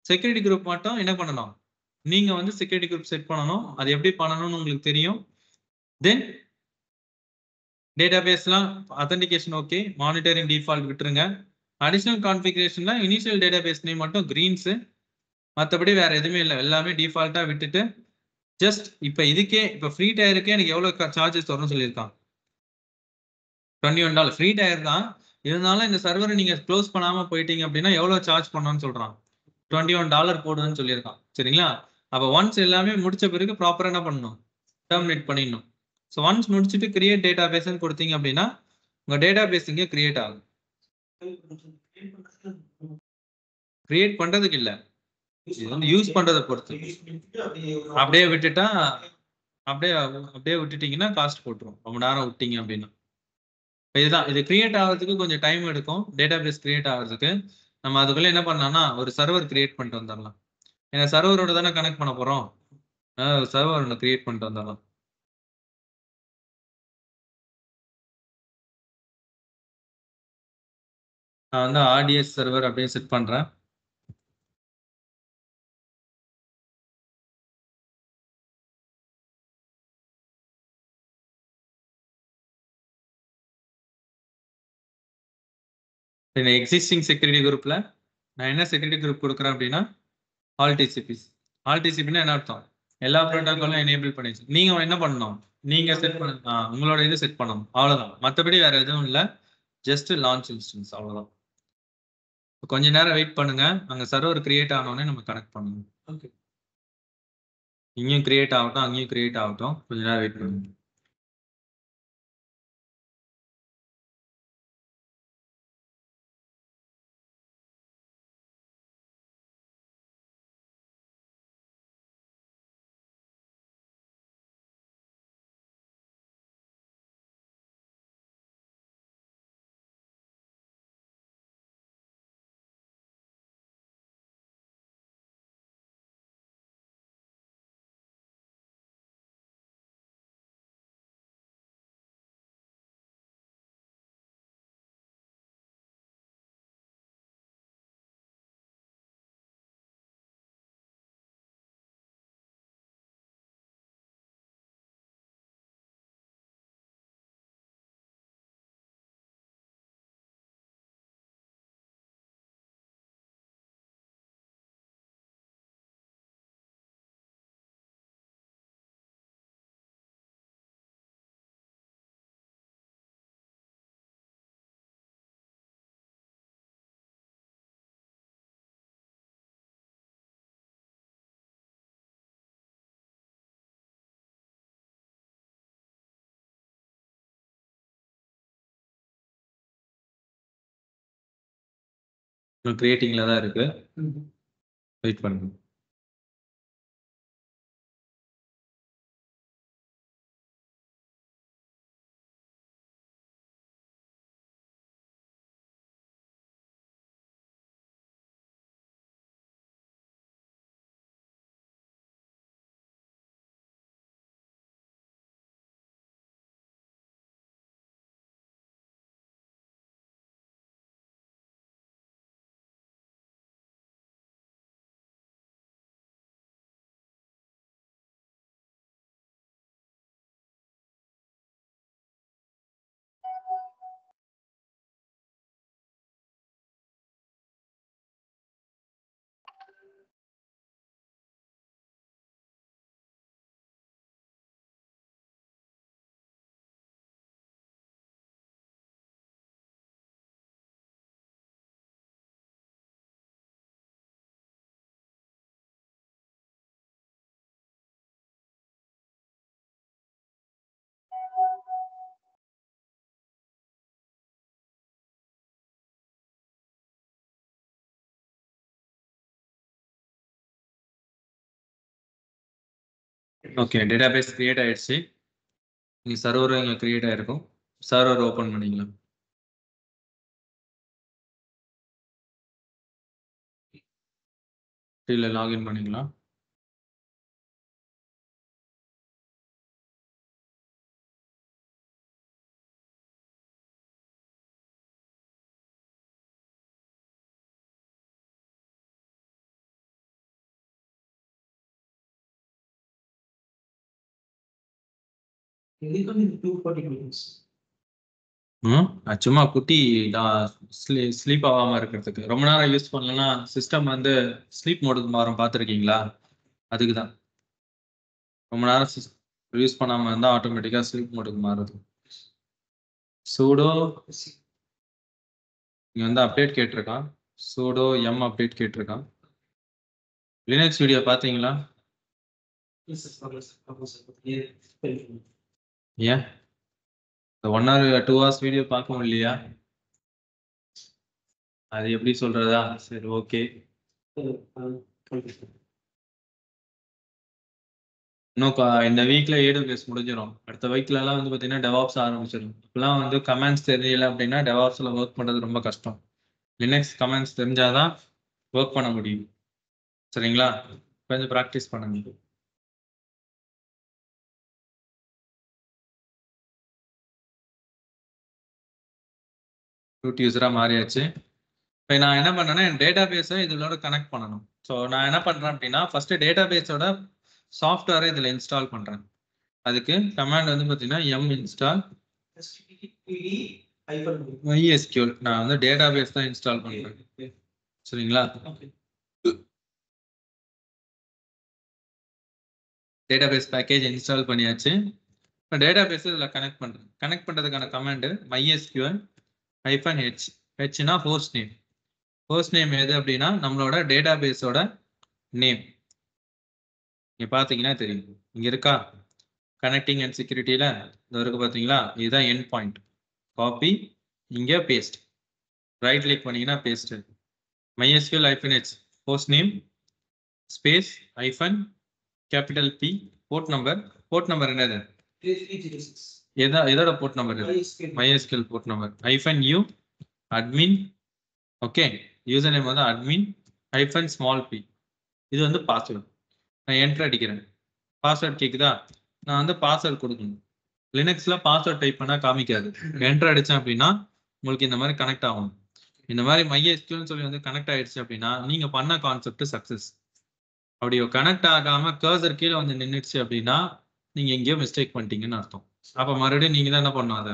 செக்யூரிட்டி குரூப் மட்டும் என்ன பண்ணணும்? நீங்க வந்து செக்யூரிட்டி குரூப் செட் பண்ணணும். அது எப்படி பண்ணணும்னு உங்களுக்கு தெரியும். தென் டேட்டாபேஸ்லாம் அத்தன்டிகேஷன் ஓகே, மானிட்டரிங் டிஃபால்ட் விட்டுருங்க. அடிஷனல் கான்ஃபிகரேஷன்ல இனிஷியல் டேட்டாபேஸ் நேம் மட்டும் கிரீன்ஸ், மற்றபடி வேற எதுவுமே இல்லை. எல்லாமே டிஃபால்ட்டா விட்டுட்டு ஜஸ்ட் இப்போ இதுக்கே இப்போ ஃப்ரீ டயருக்கே எனக்கு எவ்வளவு சார்ஜஸ் வரும்னு சொல்லியிருக்கான். $21 ஃப்ரீ டயர் தான். இருந்தாலும் இந்த சர்வரை நீங்க க்ளோஸ் பண்ணாம போயிட்டீங்க அப்படின்னா எவ்வளவு சார்ஜ் பண்ணணும்னு சொல்றான். $21 போடுன்னு சொல்லியிருக்கான். சரிங்களா? அப்போ ஒன்ஸ் எல்லாமே முடிச்ச பிறகு ப்ராப்பரா என்ன பண்ணணும்? டெர்மினேட் பண்ணிடணும். ஸோ ஒன்ஸ் முடிச்சுட்டு கிரியேட் டேட்டா பேஸ்ன்னு கொடுத்தீங்க அப்படின்னா உங்க டேட்டா பேஸ் இங்கே கிரியேட் ஆகும். கிரியேட் பண்றதுக்கு இல்ல, இது வந்து யூஸ் பண்றதை பொறுத்து. அப்படியே விட்டுட்டா அப்படியே விட்டுட்டீங்கன்னா காஸ்ட் போட்டுரும். ரொம்ப நேரம் விட்டீங்க அப்படின்னா. இதுதான், இது கிரியேட் ஆகிறதுக்கு கொஞ்சம் டைம் எடுக்கும். டேட்டா பேஸ் கிரியேட் ஆகிறதுக்கு நம்ம அதுக்குள்ள என்ன பண்ணலாம்னா ஒரு சர்வர் கிரியேட் பண்ணிட்டு வந்துடலாம். ஏன்னா சர்வரோட தானே கனெக்ட் பண்ண போறோம். சர்வர் ஒன்று கிரியேட் பண்ணிட்டு வந்துடலாம். நான் வந்து RDS சர்வர் அப்படியே செட் பண்றேன். எக்ஸிஸ்டிங் செக்யூரிட்டி குரூப்ல நான் என்ன செக்யூரிட்டி குரூப் கொடுக்குறேன் அப்படின்னா ஆல் டிசிபிஸ். ஆல் டிசிபின்னா என்ன அர்த்தம்? எல்லா ப்ரோட்டோக்காலும் எனேபிள் பண்ணிச்சு. நீங்க என்ன பண்ணணும்? நீங்க செட் பண்ண உங்களோட இது செட் பண்ணணும், அவ்வளவுதான். மற்றபடி வேற எதுவும் இல்லை. ஜஸ்ட் லான்ச் இன்ஸ்டன்ஸ், அவ்வளவுதான். கொஞ்ச நேரம் வெயிட் பண்ணுங்க. அங்க சர்வர் கிரியேட் ஆனோடனே நம்ம கனெக்ட் பண்ணணும். ஓகே, இங்கேயும் கிரியேட் ஆகட்டும், அங்கேயும் கிரியேட் ஆகட்டும். கொஞ்ச நேரம் வெயிட் பண்ணுங்க. கிரியேட்டிங்ல தான் இருக்கு, வெயிட் பண்ணுங்க. ஓகே, டேட்டாபேஸ் கிரியேட் ஆயிடுச்சு. நீங்க சர்வர் இங்க கிரியேட் ஆயிருக்கும். சர்வர் ஓபன் பண்ணிக்கலாம். இல்ல லாகின் பண்ணிக்கலாம். இதுக்கு வந்து 240 minutes. சும்மா குட்டி ஸ்லீப் ஆகாம இருக்கிறதுக்கு. ரொம்ப நேரம் யூஸ் பண்ணலன்னா சிஸ்டம் வந்து ஸ்லீப் மோடுக்கு மாறும், பார்த்துருக்கீங்களா? அதுக்கு தான். ரொம்ப நேரம் யூஸ் பண்ணாம இருந்தா ஆட்டோமேட்டிக்கா ஸ்லீப் மோடுக்கு மாறுது. சூடோ இங்க வந்து அப்டேட் கேட்டிருக்கான். சூடோ எம் அப்டேட் கேட்டிருக்கான். லினக்ஸ் வீடியோ பாத்தீங்களா? Yes, sir. Yes, ஏன் 1 hour 2 hours வீடியோ பார்க்க முடியலையா? அது எப்படி சொல்றதா? சரி, ஓகே. இன்னும் இந்த வீக்ல AWS முடிஞ்சிடும். அடுத்த வீக்ல எல்லாம் வந்து பாத்தீங்கன்னா டெவாப்ஸ் ஆரம்பிச்சிடும். இப்பெல்லாம் வந்து கமெண்ட்ஸ் தெரியல அப்படின்னா டெவாப்ஸ்ல ஒர்க் பண்றது ரொம்ப கஷ்டம். லினக்ஸ் கமெண்ட்ஸ் தெரிஞ்சாதான் ஒர்க் பண்ண முடியும். சரிங்களா? கொஞ்சம் ப்ராக்டிஸ் பண்ணுங்க. ரூட் யூஸரா மாறியாச்சு. இப்போ நான் என்ன பண்ணேன்னா என் டேட்டா பேஸை இதோட கனெக்ட் பண்ணணும். ஸோ நான் என்ன பண்றேன் அப்படின்னா ஃபர்ஸ்ட் டேட்டா பேஸோட சாஃப்ட்வேரை இதில் இன்ஸ்டால் பண்றேன். அதுக்கு கமாண்ட் வந்து பார்த்தீங்கன்னா எம் இன்ஸ்டால் MySQL. நான் வந்து டேட்டா பேஸ் தான் இன்ஸ்டால் பண்றேன். சரிங்களா? டேட்டா பேஸ் பேக்கேஜ் இன்ஸ்டால் பண்ணியாச்சு. இப்போ டேட்டா பேஸ் இதில் கனெக்ட் பண்றேன். கனெக்ட் பண்றதுக்கான கமாண்ட் MySQL -h. ஹெச்னா ஹோஸ்ட் நேம். ஹோஸ்ட் நேம் எது அப்படின்னா நம்மளோட டேட்டா பேஸோட நேம். இங்க பாத்தீங்கன்னா தெரியும், இங்க இருக்கா கனெக்டிங் அண்ட் செக்யூரிட்டியில இந்த இருக்கு பாத்தீங்களா? இதுதான் எண்ட் பாயிண்ட். காப்பி, இங்க பேஸ்ட். ரைட் கிளிக் பண்ணீங்கன்னா paste. MySQL -h host name space hyphen capital P port number. Port number என்னது? 3306. எதோட port number? MySQL port number -u admin. Okay, user name வந்து admin hyphen small p. இது வந்து password. நான் enter அடிக்கிறேன். Password கேக்குதா? நான் வந்து பாஸ்வேர்ட் கொடுக்கணும். லினக்ஸ்ல பாஸ்வேர்ட் டைப் பண்ணா காமிக்காது. என்டர் அடிச்சேன் அப்படின்னா உங்களுக்கு இந்த மாதிரி கனெக்ட் ஆகும். இந்த மாதிரி MySQL சொல்லி வந்து கனெக்ட் ஆயிடுச்சு அப்படின்னா நீங்க பண்ண கான்செப்ட் சக்சஸ். அப்படி கனெக்ட் ஆகாம கர்சர் கீழே வந்து நின்றுச்சு அப்படின்னா நீங்க எங்கேயோ மிஸ்டேக் பண்ணிட்டீங்கன்னு அர்த்தம். அப்ப மறுபடியும் நீங்க தான் என்ன பண்ணணும், அதை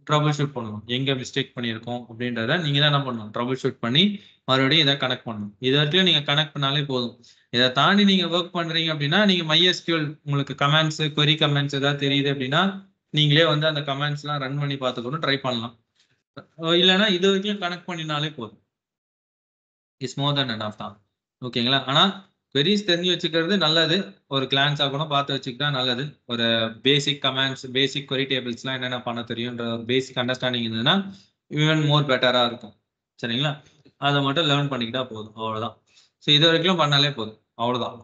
ட்ரபிள் ஷூட் பண்ணணும். எங்க மிஸ்டேக் பண்ணியிருக்கோம் அப்படின்றத நீங்க தான் என்ன பண்ணணும், ட்ரபிள் ஷூட் பண்ணி மறுபடியும் இதை கனெக்ட் பண்ணணும். இதை வரைக்கும் நீங்க கனெக்ட் பண்ணாலே போதும். இதை தாண்டி நீங்க ஒர்க் பண்றீங்க அப்படின்னா நீங்க MySQL உங்களுக்கு கமெண்ட்ஸ் query கமெண்ட்ஸ் ஏதாவது தெரியுது அப்படின்னா நீங்களே வந்து அந்த கமெண்ட்ஸ் எல்லாம் ரன் பண்ணி பார்த்துக்கணும், ட்ரை பண்ணலாம். இல்லைன்னா இது வரைக்கும் கனெக்ட் பண்ணினாலே போதும். இஸ் மோர் தென் எனஃப் தான். ஓகேங்களா? ஆனா queries தெரிஞ்சு வச்சுக்கிறது நல்லது. ஒரு கிளான்ஸா கூட பார்த்து வச்சுக்கிட்டா நல்லது. ஒரு பேசிக் கமெண்ட்ஸ், பேசிக் query டேபிள்ஸ்லாம் என்னென்ன பண்ண தெரியும்ன்ற ஒரு பேசிக் அண்டர்ஸ்டாண்டிங் இருந்ததுன்னா ஈவன் மோர் பெட்டரா இருக்கும். சரிங்களா? அதை மட்டும் லேர்ன் பண்ணிக்கிட்டா போதும், அவ்வளவுதான். ஸோ இது வரைக்கும் பண்ணாலே போதும், அவ்வளவுதான்.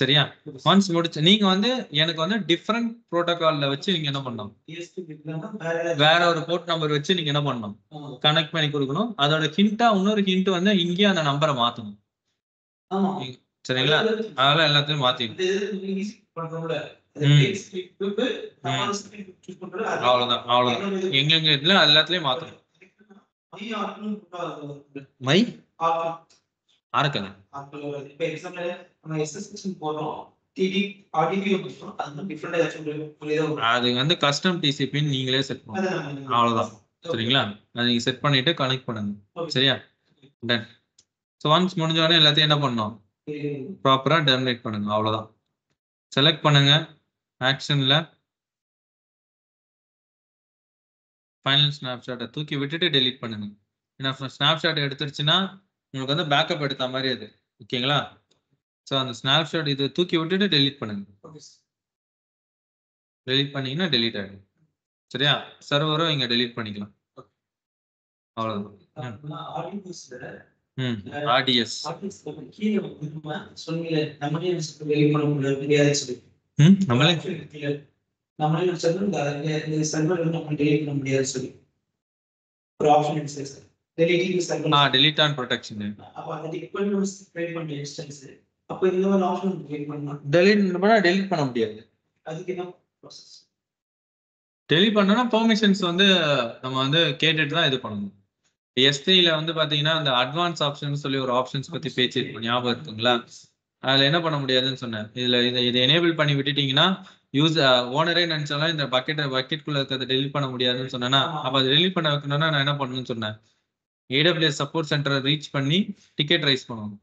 சரியா? ஒன்ஸ் முடிச்சு நீங்க வந்து எனக்கு வந்து டிஃப்ரெண்ட் ப்ரோட்டோகால்ல வச்சு நீங்க என்ன பண்ணணும், வேற ஒரு போர்ட் நம்பர் வச்சு நீங்க என்ன பண்ணணும், கனெக்ட் பண்ணி கொடுக்கணும். அதோட ஹிண்டா இன்னொரு ஹிண்ட் வந்து இங்கேயே அந்த நம்பரை மாத்தணும். சரிங்களா? அதெல்லாம் எல்லாத்தையும் மாத்திடும். அவ்வளவுதான், அவ்வளவுதான். எங்கெங்க இதுல எல்லாத்துலயும் மாத்தணும். மை ஆரக்கல அது வந்து கஸ்டம் டிசிபின்னு நீங்களே செட் பண்ணணும். அவ்வளவுதான். சரிங்களா? அதை நீங்க செட் பண்ணிட்டு கனெக்ட் பண்ணுங்க. சரியா? டன். ஸோ ஒன்ஸ் முடிஞ்ச உடனே எல்லாத்தையும் என்ன பண்ணணும், ப்ராப்பரா டெர்மினேட் பண்ணுங்க. அவ்வளவுதான். செலக்ட் பண்ணுங்க ஆக்ஷன்ல ஃபைனல் ஸ்னாப்ஷாட்டை தூக்கி விட்டுட்டு டெலீட் பண்ணுங்க. ஏன்னா ஸ்னாப்ஷாட் எடுத்துருச்சுன்னா உங்களுக்கு வந்து பேக்கப் எடுத்த மாதிரி அது. ஓகேங்களா? ஸோ அந்த ஸ்னாப்ஷாட் இது தூக்கி விட்டுட்டு டெலீட் பண்ணுங்க. டெலீட் பண்ணீங்கன்னா டெலீட் ஆகிடும். சரியா? சர்வரும் இங்க டெலீட் பண்ணிக்கலாம். அவ்வளவுதான். RDS நம்மளே நம்மளே சர்வர் வந்து நம்ம டெலிட் பண்ண முடியாது சொல்லி ஒரு ஆப்ஷன் இருக்கு சார். delete and protection. அப்ப அந்த டிபெண்டன்ஸ் கிரியேட் பண்ண இன்ஸ்டன்ஸ் அப்ப இந்த மாதிரி ஆப்ஷன் கிரியேட் பண்ணா delete பண்ண முடியாது. அதுக்கு என்ன process? delete பண்ணனா பெர்மிஷன்ஸ் வந்து நம்ம வந்து கேட்டுட்டு தான் இது பண்ணணும். S3ல வந்து பாத்தீங்கன்னா அந்த அட்வான்ஸ் ஆப்ஷன் சொல்லி ஒரு ஆப்ஷன்ஸ் பத்தி பேச்சு ஞாபகம் இருக்குங்களா? அதுல என்ன பண்ண முடியாதுன்னு சொன்னேன். இதை எனேபிள் பண்ணி விட்டுட்டீங்கன்னா ஓனரே நினைச்சாலும் இந்த பக்கெட்குள்ள இருக்கிறத டெலிட் பண்ண முடியாதுன்னு சொன்னேன்னா, அப்ப அதை டெலிட் பண்ண வைக்கணும்னா நான் என்ன பண்ணணும்னு சொன்னேன். AWS சப்போர்ட் சென்டரை ரீச் பண்ணி டிக்கெட் ரைஸ் பண்ணணும்.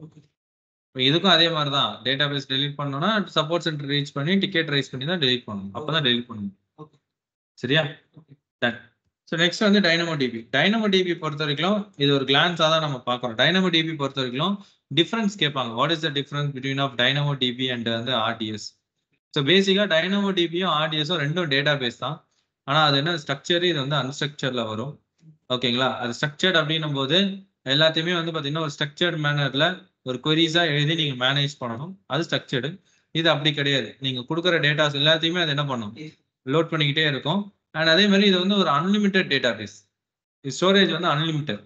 இதுக்கும் அதே மாதிரி தான் டேட்டாபேஸ் டெலிட் பண்ணணும்னா சப்போர்ட் சென்டர் ரீச் பண்ணி டிக்கெட் ரைஸ் பண்ணி தான் டெலிட் பண்ணணும். அப்பதான் டெலிட் பண்ணணும். சரியா? டன். ஸோ நெக்ஸ்ட் வந்து DynamoDB. DynamoDB பொறுத்த வரைக்கும் இது ஒரு கிளான்ஸாக தான் நம்ம பார்க்குறோம். DynamoDB பொறுத்த வரைக்கும் டிஃப்ரென்ஸ் கேட்பாங்க. What is the difference between of DynamoDB and வந்து RDS? ஸோ பேசிக்காக DynamoDBயும் RDSம் ரெண்டும் டேட்டா பேஸ் தான். ஆனால் அது என்ன ஸ்ட்ரக்சர், இது வந்து அன்ஸ்ட்ரக்சர்ல வரும். ஓகேங்களா? அது ஸ்ட்ரக்சர்ட் அப்படின்னும் போது எல்லாத்தையுமே வந்து பார்த்தீங்கன்னா ஒரு ஸ்ட்ரக்சர்ட் மேனர்ல ஒரு கொரீஸாக எழுதி நீங்கள் மேனேஜ் பண்ணணும். அது ஸ்ட்ரக்சர்டு. இது அப்படி கிடையாது. நீங்கள் கொடுக்குற டேட்டாஸ் எல்லாத்தையுமே அது என்ன பண்ணும், லோட் பண்ணிக்கிட்டே இருக்கும். அண்ட் அதே மாதிரி இது வந்து ஒரு அன்லிமிட்டட் டேட்டா பேஸ். ஸ்டோரேஜ் வந்து அன்லிமிட்டட்.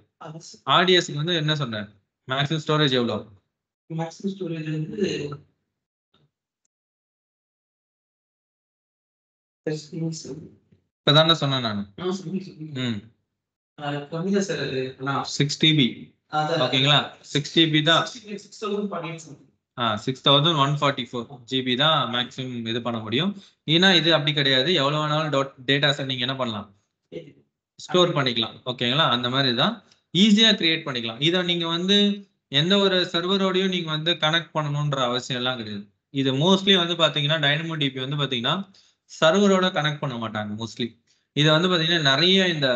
RDSக்கு வந்து என்ன சொன்னேன், மேக்ஸிமம் ஸ்டோரேஜ் எவ்வளோ? மேக்ஸிமம் ஸ்டோரேஜ் வந்து இப்பதானே சொன்னேன் நான். 6 TB. ஓகேங்களா? 6 TB தான். 6144 GB தான் மேக்ஸிமம் இது பண்ண முடியும். ஏன்னா இது அப்படி கிடையாது. எவ்வளவு வேணாலும் டேட்டாஸை நீங்க என்ன பண்ணலாம், ஸ்டோர் பண்ணிக்கலாம். ஓகேங்களா? அந்த மாதிரி தான் ஈஸியா கிரியேட் பண்ணிக்கலாம். இதை நீங்க வந்து எந்த ஒரு சர்வரோடையும் நீங்க வந்து கனெக்ட் பண்ணணும்ன்ற அவசியம் எல்லாம் கிடையாது. இது மோஸ்ட்லி வந்து பாத்தீங்கன்னா DynamoDB வந்து பாத்தீங்கன்னா சர்வரோட கனெக்ட் பண்ண மாட்டாங்க மோஸ்ட்லி. இதை வந்து பாத்தீங்கன்னா நிறைய இந்த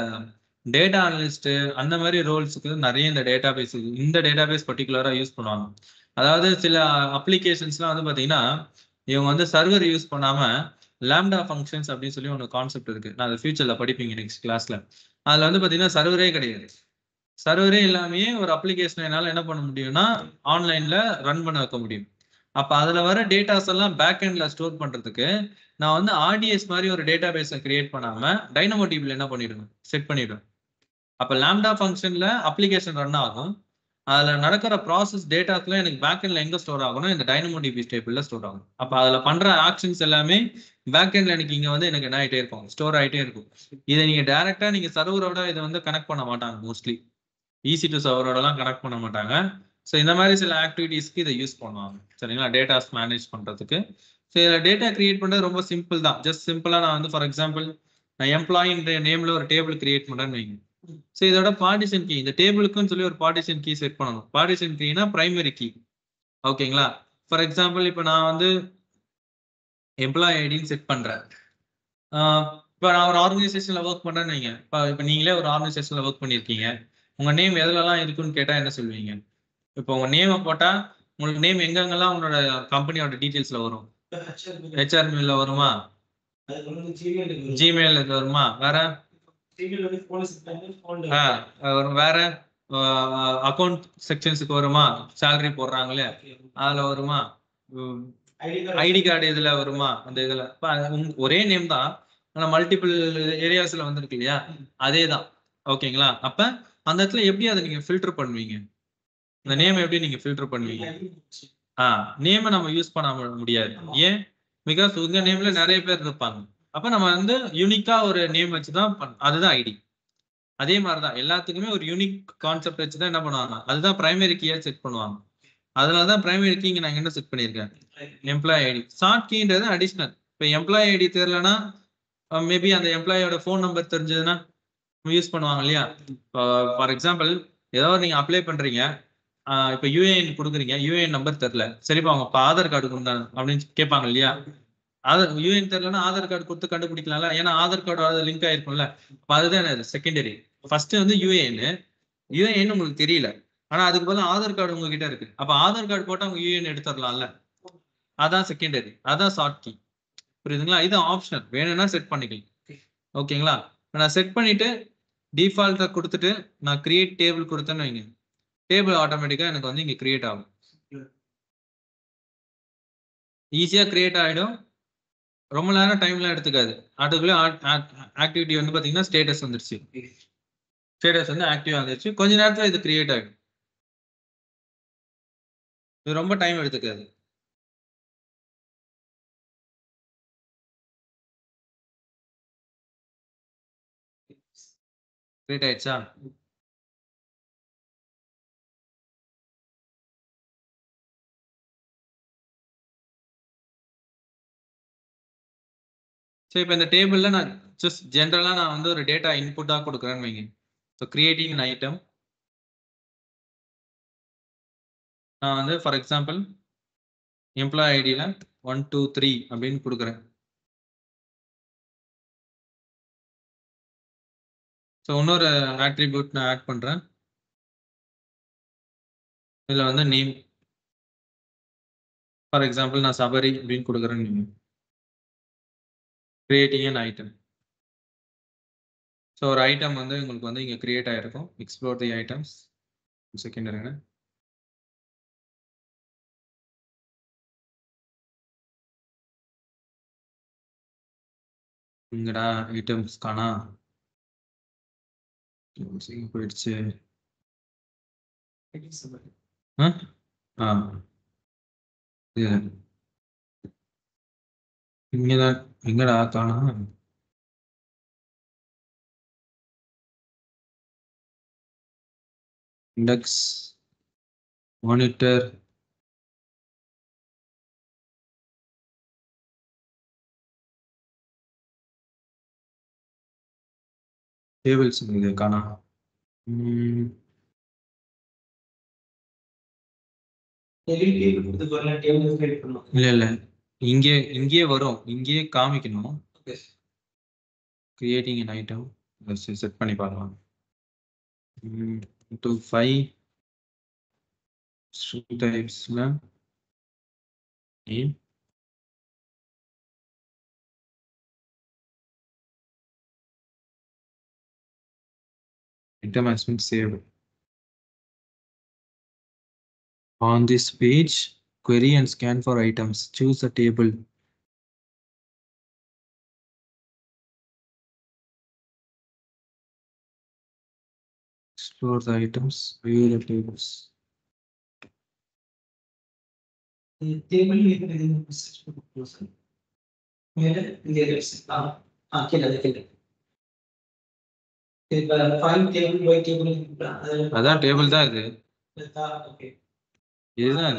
டேட்டா அனலிஸ்ட் அந்த மாதிரி ரோல்ஸுக்கு நிறைய இந்த டேட்டாபேஸ் பர்டிகுலரா யூஸ் பண்ணுவாங்க. அதாவது சில அப்ளிகேஷன்ஸ்லாம் வந்து பாத்தீங்கன்னா இவங்க வந்து சர்வர் யூஸ் பண்ணாம லாம்டா ஃபங்க்ஷன்ஸ் அப்படின்னு சொல்லி ஒன்று கான்செப்ட் இருக்கு. நான் அதை ஃபியூச்சர்ல படிப்பீங்க நெக்ஸ்ட் கிளாஸ்ல. அதுல வந்து பாத்தீங்கன்னா சர்வரே கிடையாது. சர்வரே இல்லாமயே ஒரு அப்ளிகேஷன் என்னால என்ன பண்ண முடியும்னா ஆன்லைன்ல ரன் பண்ண வைக்க முடியும். அப்ப அதுல வர டேட்டாஸ் எல்லாம் பேக் எண்ட்ல ஸ்டோர் பண்றதுக்கு நான் வந்து RDS மாதிரி ஒரு டேட்டா பேஸை கிரியேட் பண்ணாம DynamoDBல என்ன பண்ணிடுவேன், செட் பண்ணிடுவேன். அப்ப லாம்டா ஃபங்க்ஷன்ல அப்ளிகேஷன் ரன் ஆகும். அதுல நடக்கிற ப்ராசஸ் டேட்டாஸ்ல எனக்கு பேக் எண்ட்ல எங்க ஸ்டோர் ஆகணும், இந்த DynamoDB ஸ்டேபிள்ல ஸ்டோர் ஆகும். அப்ப அதுல பண்ற ஆக்ஷன்ஸ் எல்லாமே பேக் எண்ட்ல எனக்கு இங்க வந்து எனக்கு என்ன ஆயிட்டே இருக்கும், ஸ்டோர் ஆயிட்டே இருக்கும். இதை நீங்க டைரக்டா நீங்க சர்வரோட இதை வந்து கனெக்ட் பண்ண மாட்டாங்க. மோஸ்ட்லி EC2 சர்வரோடலாம் கனெக்ட் பண்ண மாட்டாங்க. ஸோ இந்த மாதிரி சில ஆக்டிவிட்டீஸ்க்கு இதை யூஸ் பண்ணுவாங்க. சரிங்களா? டேட்டாஸ் மேனேஜ் பண்றதுக்கு. ஸோ இதில் டேட்டா கிரியேட் பண்ணுறது ரொம்ப சிம்பிள் தான். ஜஸ்ட் சிம்பிளாக நான் வந்து ஃபார் எக்ஸாம்பிள் நான் எம்ப்ளாயின்ற நேம்ல ஒரு டேபிள் கிரியேட் பண்ணுறேன்னு வைங்க. ஸோ இதோட பார்ட்டிஷன் கீ, இந்த டேபிளுக்குன்னு சொல்லி ஒரு பார்ட்டிஷன் கீ செட் பண்ணணும். பார்ட்டிஷன் கீனா பிரைமரி கீ. ஓகேங்களா? ஃபார் எக்ஸாம்பிள் இப்போ நான் வந்து எம்ப்ளாயி ஐடின்னு செட் பண்றேன். இப்போ நான் ஒரு ஆர்கனைசேஷன்ல ஒர்க் பண்றேன்னு வைங்க. இப்போ நீங்களே ஒரு ஆர்கனைசேஷன்ல ஒர்க் பண்ணியிருக்கீங்க. உங்க நேம் எதுலலாம் இருக்குன்னு கேட்டா என்ன சொல்லுவீங்க? இப்போ உங்க நேமை போட்டா உங்களுக்கு நேம் எங்கெங்கெல்லாம் உங்களோட கம்பெனியோட டீடைல்ஸ்ல வரும்? HRMல வருமா? ஜிமெயில் வருமா? வேற வேற அக்கௌண்ட் செக்ஷன்ஸுக்கு வருமா? சேலரி போடுறாங்களே அதுல வருமா? ஐடி கார்டு இதுல வருமா? அந்த இதுல ஒரே நேம் தான், ஆனா மல்டிபிள் ஏரியாஸ்ல வந்துருக்கு இல்லையா? அதே தான். ஓகேங்களா? அப்ப அந்த இடத்துல எப்படி அதை நீங்க ஃபில்டர் பண்ணுவீங்க? இந்த நேம் எப்படி நீங்க ஃபில்டர் பண்ணுவீங்க? நேமை நம்ம யூஸ் பண்ண முடியாது. ஏன்? பிகாஸ் உங்க நேம்ல நிறைய பேர் இருப்பாங்க. அப்ப நம்ம வந்து யூனிக்கா ஒரு நேம் வச்சுதான் அதுதான் ஐடி. அதே மாதிரிதான் எல்லாத்துக்குமே ஒரு யூனிக் கான்செப்ட் வச்சுதான் என்ன பண்ணுவாங்க, அதுதான் பிரைமரி கீயா செட் பண்ணுவாங்க. அதனாலதான் பிரைமரி கீ நான் என்ன செட் பண்ணிருக்கேன், எம்ப்ளாயி ஐடி. ஷார்ட் கீன்றது அடிஷனல். இப்ப எம்ப்ளாயி ஐடி தெரியலன்னா மேபி அந்த எம்ப்ளாயோட போன் நம்பர் தெரிஞ்சதுன்னா யூஸ் பண்ணுவாங்க இல்லையா? ஃபார் எக்ஸாம்பிள் ஏதாவது நீங்க அப்ளை பண்றீங்க, இப்ப யூஏஎன் கொடுக்குறீங்க, யூஏஎன் நம்பர் தெரியல, சரிப்பா அவங்க ஆதார் கார்டு கொடுத்தாங்க அப்படின்னு கேட்பாங்க இல்லையா? யூஏஎன் தெரியலன்னா ஆதார் கார்டு கொடுத்து கண்டுபிடிக்கலாம்ல, ஏன்னா ஆதார் கார்டு லிங்க் ஆயிருக்கும்ல. அப்ப அதுதான் செகண்டரி. ஃபர்ஸ்ட் வந்து யூஏஎன் உங்களுக்கு தெரியல, ஆனா அதுக்கு பதிலா ஆதார் கார்டு உங்ககிட்ட இருக்கு. அப்ப ஆதார் கார்டு போட்டா அவங்க யூஏஎன் எடுத்துடலாம்ல, அதான் செகண்டரி, அதான் ஷார்ட் கீ. புரியுதுங்களா? இது ஆப்ஷனல், வேணும்னா செட் பண்ணிக்கலாம். ஓகேங்களா? நான் செட் பண்ணிட்டு டிஃபால்ட்டா கொடுத்துட்டு நான் கிரியேட் டேபிள் கொடுத்தேன்னு வைங்க, டேபிள் ஆட்டோமேட்டிக்கா எனக்கு வந்து இங்க கிரியேட் ஆகும். ஈஸியா கிரியேட் ஆயிடும். ரொம்ப நேரம் டைம்லாம் எடுத்துக்காது. அதுக்குள்ள ஆக்டிவிட்டி வந்து பாத்தீங்கன்னா ஸ்டேட்டஸ் வந்துருச்சு. ஸ்டேட்டஸ் வந்து ஆக்டிவ் ஆகிடுச்சு. கொஞ்ச நேரத்துல இது கிரியேட் ஆகிடும். இது ரொம்ப டைம் எடுத்துக்காது. கிரியேட் ஆயிடுச்சா? சரி, இப்போ இந்த டேபிள்ல நான் ஜஸ்ட் ஜென்ரலா நான் வந்து ஒரு டேட்டா இன்புட்டா கொடுக்குறேன்னு வைங்க. So creating an item. நான் வந்து ஃபார் எக்ஸாம்பிள் எம்ப்ளாய் ஐடியில் 1 2 3 அப்படின்னு கொடுக்குறேன். ஸோ இன்னொரு ஆட்ரிபியூட் நான் ஆட் பண்றேன். இதுல வந்து நேம் ஃபார் எக்ஸாம்பிள் நான் சபரி அப்படின்னு கொடுக்குறேன்னு வைங்க. Creating an item. ஸோ ஒரு ஐட்டம் வந்து உங்களுக்கு வந்து இங்கே கிரியேட் ஆகிருக்கும். எக்ஸ்ப்ளோர் தி ஐட்டம்ஸ். செகண்ட் இருங்க. இங்கடா ஐட்டம்ஸ் காணா போயிடுச்சு. இங்கதான் எங்கடா காணா. இண்டெக்ஸ் மானிட்டர் டேபிள்ஸ் இது காணா. இல்ல இல்ல, இங்கே வரும், இங்கே காமிக்கணும். கிரியேட்டிங் an ஐட்டம் செட் பண்ணி பார்க்கலாம். 2 5 string typesல name item has been saved. On this page, query and scan for items. Choose a table. Explore the items, view the tables. Table அதான் டேபிள் தான் இது. இதுதான்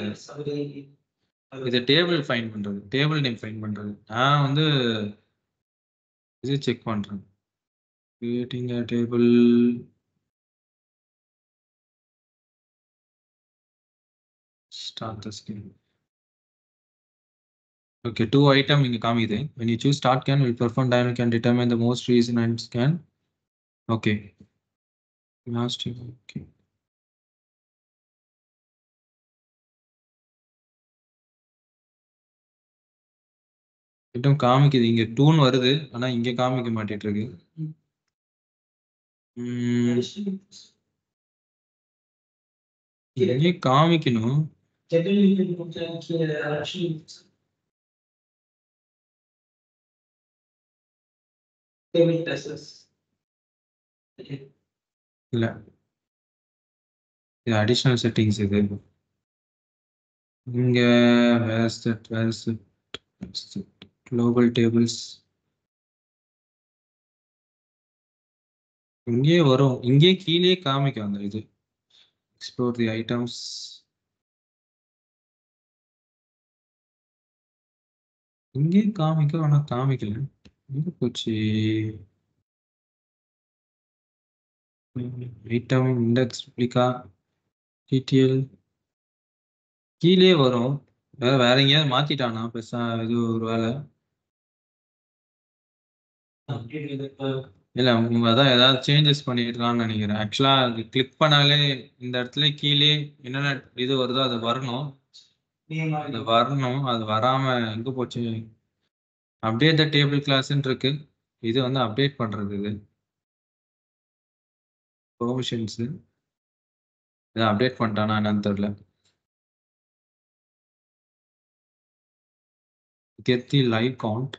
இது டேபிள் ஃபைண்ட் பண்றது, table name find பண்றது. நான் வந்து இது செக் பண்றேன். Creating a table. Start the scan. Okay, 2 item இங்க காமிக்குது. When you choose start scan, will perform dynamic and determine the most recent and scan. Okay. Last. Okay. இடம் காமிக்குது, இங்க 2 வருது, ஆனா இங்க காமிக்க மாட்டேட்டு இருக்கு. இங்கே காமிக்கணும். இல்ல, இது அடிஷனல் செட்டிங்ஸ். இது இங்க global tables இங்கே வரும், இங்கே கீழே காமிக்கும் அந்த இது. Explore the items. இங்கே காமிக்கும், ஆனா காமிக்கல. எங்க போச்சு? ஐட்டம் இண்டெக்ஸ் ரிப்ளிகா டிடிஎல் கீழே வரும். வேற எங்கேயாவது மாத்திட்டானா பெருசா? இது ஒரு வேலை இல்ல, அதான் ஏதாவது சேஞ்சஸ் பண்ணிருக்கான்னு நினைக்கிறேன். ஆக்சுவலா அது கிளிக் பண்ணாலே இந்த இடத்துல கீழே என்னென்ன இது வருதோ அது வரணும். அது வரணும், அது வராம எங்க போச்சு? அப்டேட் த டேபிள் கிளாஸ்ன்னு இருக்கு. இது வந்து அப்டேட் பண்றது. இது ப்ரொவிஷன்ஸ் இதை அப்டேட் பண்ணிட்டானா என்னன்னு தெரியல. Get the live count.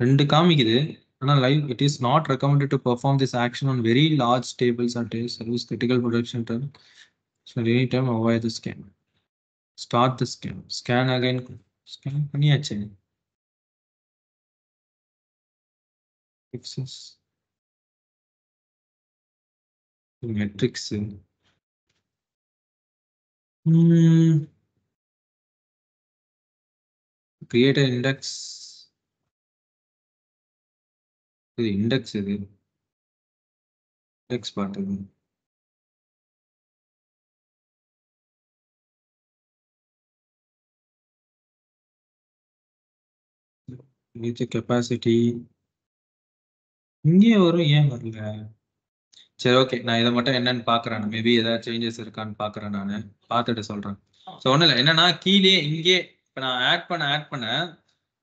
2 காமிக்குது. ஆனா live it is not recommended to perform this action on very large tables at service critical production time. So any time avoid the scan. Start the scan. Scan again. Scan பண்ணியாச்சு. Fixes metrics. Create index. இது index, இது index பார்த்தது. Capacity இங்கே வரும், ஏன் வரல? சரி, okay, நான் இதை மட்டும் என்னன்னு பாக்குறேன். மேபி ஏதாவது சேஞ்சஸ் இருக்கான்னு பாக்குறேன். நான் பார்த்துட்டு சொல்றேன். ஸோ ஒன்றும் இல்லை, என்னன்னா கீழே இங்கே இப்போ நான் ஆட் பண்ண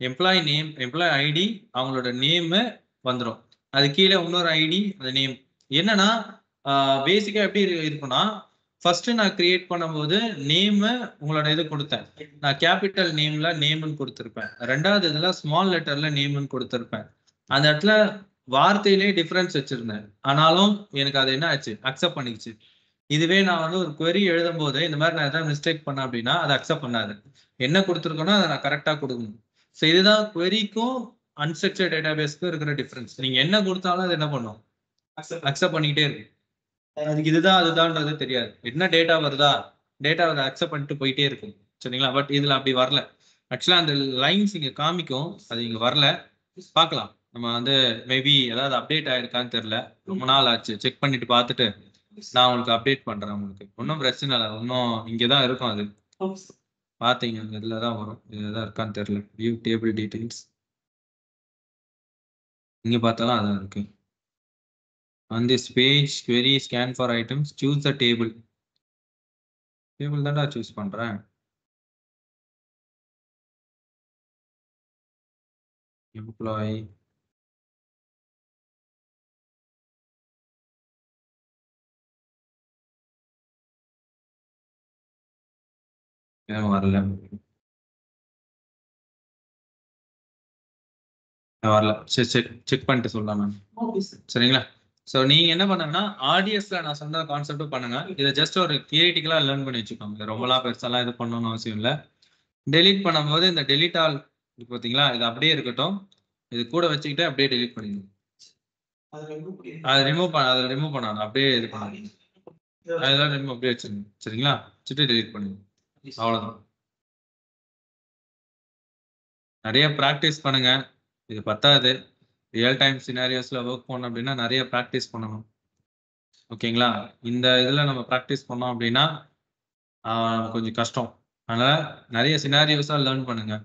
எம்ப்ளாயி நேம், எம்ப்ளாயி ஐடி, அவங்களோட நேமு வந்துடும். அது கீழே இன்னொரு ஐடி, அந்த நேம். என்னன்னா பேசிக்கா எப்படி இருக்குன்னா, ஃபர்ஸ்ட் நான் கிரியேட் பண்ணும்போது நேமு உங்களோட இது கொடுத்தேன். நான் கேபிட்டல் நேம்ல நேம்னு கொடுத்துருப்பேன். 2வது இதுல ஸ்மால் லெட்டர்ல நேம்னு கொடுத்துருப்பேன். அந்த இடத்துல வார்த்தையிலே டிஃபரன்ஸ் வச்சிருந்தேன். ஆனாலும் எனக்கு அது என்ன ஆச்சு, அக்செப்ட் பண்ணிக்கிச்சு. இதுவே நான் வந்து ஒரு query எழுதும் போது இந்த மாதிரி நான் ஏதாவது மிஸ்டேக் பண்ணேன் அப்படின்னா அதை அக்செப்ட் பண்ணாது. என்ன கொடுத்துருக்கோன்னா அதை நான் கரெக்டா கொடுக்கணும். ஸோ இதுதான் queryக்கும் அன்ஸ்ட்ரக்சர்ட் டேட்டாபேஸ்க்கும் இருக்கிற டிஃபரன்ஸ். நீங்க என்ன கொடுத்தாலும் அது என்ன பண்ணும், அக்செப்ட் பண்ணிக்கிட்டே இருக்கு. அதுக்கு இதுதான் அதுதான்றது தெரியாது. என்ன டேட்டா வருதா, டேட்டாவை அக்செப்ட் பண்ணிட்டு போயிட்டே இருக்கும். சரிங்களா? பட் இதுல அப்படி வரல. ஆக்சுவலா அந்த லைன்ஸ் இங்க காமிக்கும், அது இங்க வரல. பார்க்கலாம். நம்ம வந்து மேபி ஏதாவது அப்டேட் ஆயிருக்கான்னு தெரியல. ரொம்ப நாள் ஆச்சு. செக் பண்ணிட்டு பார்த்துட்டு நான் உங்களுக்கு அப்டேட் பண்றேன். உங்களுக்கு ஒன்றும் பிரச்சனை இல்லை. இன்னும் இங்கதான் இருக்கும். அது பாத்தீங்க, இதுல தான் வரும். இதுதான் இருக்கான்னு தெரியல. வியூ டேபிள் டீடைல்ஸ் இங்க பார்த்தாலும் அதான் இருக்கு. On this page, query scan for items, choose the table. Table தான்டா சூஸ் பண்றேன். Employee. வரல வரல. சரி சரி, செக் பண்ணிட்டு சொல்லலாம் மேம். சரிங்களா? ஸோ நீங்க என்ன பண்ணுங்கன்னா, ஆடியஸ்ல நான் சொன்ன கான்செப்டும் பண்ணுங்க. இதை ஜஸ்ட் ஒரு தியரிட்டிக்கலா லேர்ன் பண்ணி வச்சுக்கோங்க. ரொம்பலாம் பெருசாலாம் இது பண்ணணும்னு அவசியம் இல்லை. டெலீட் பண்ணும்போது இந்த டெலீட் ஆல் பார்த்தீங்களா, இது அப்படியே இருக்கட்டும். இது கூட வச்சுக்கிட்டு அப்படியே டெலீட் பண்ணிடுங்க. அதை ரிமூவ் பண்ணணும். அப்படியே இது பண்ணுங்க. அதெல்லாம் ரிமூவ் அப்படியே வச்சுருங்க. சரிங்களா? வச்சுட்டு டெலீட் பண்ணுங்க. அவ்வளோதான். நிறைய ப்ராக்டிஸ் பண்ணுங்க. இது பத்தாது. ரியல் டைம் சினாரியோஸ்ல ஒர்க் பண்ணோம் அப்படின்னா நிறைய ப்ராக்டிஸ் பண்ணணும். ஓகேங்களா? இந்த இதுல நம்ம ப்ராக்டிஸ் பண்ணோம் அப்படின்னா கொஞ்சம் கஷ்டம். அதனால நிறைய சினாரியோஸா லேர்ன் பண்ணுங்க.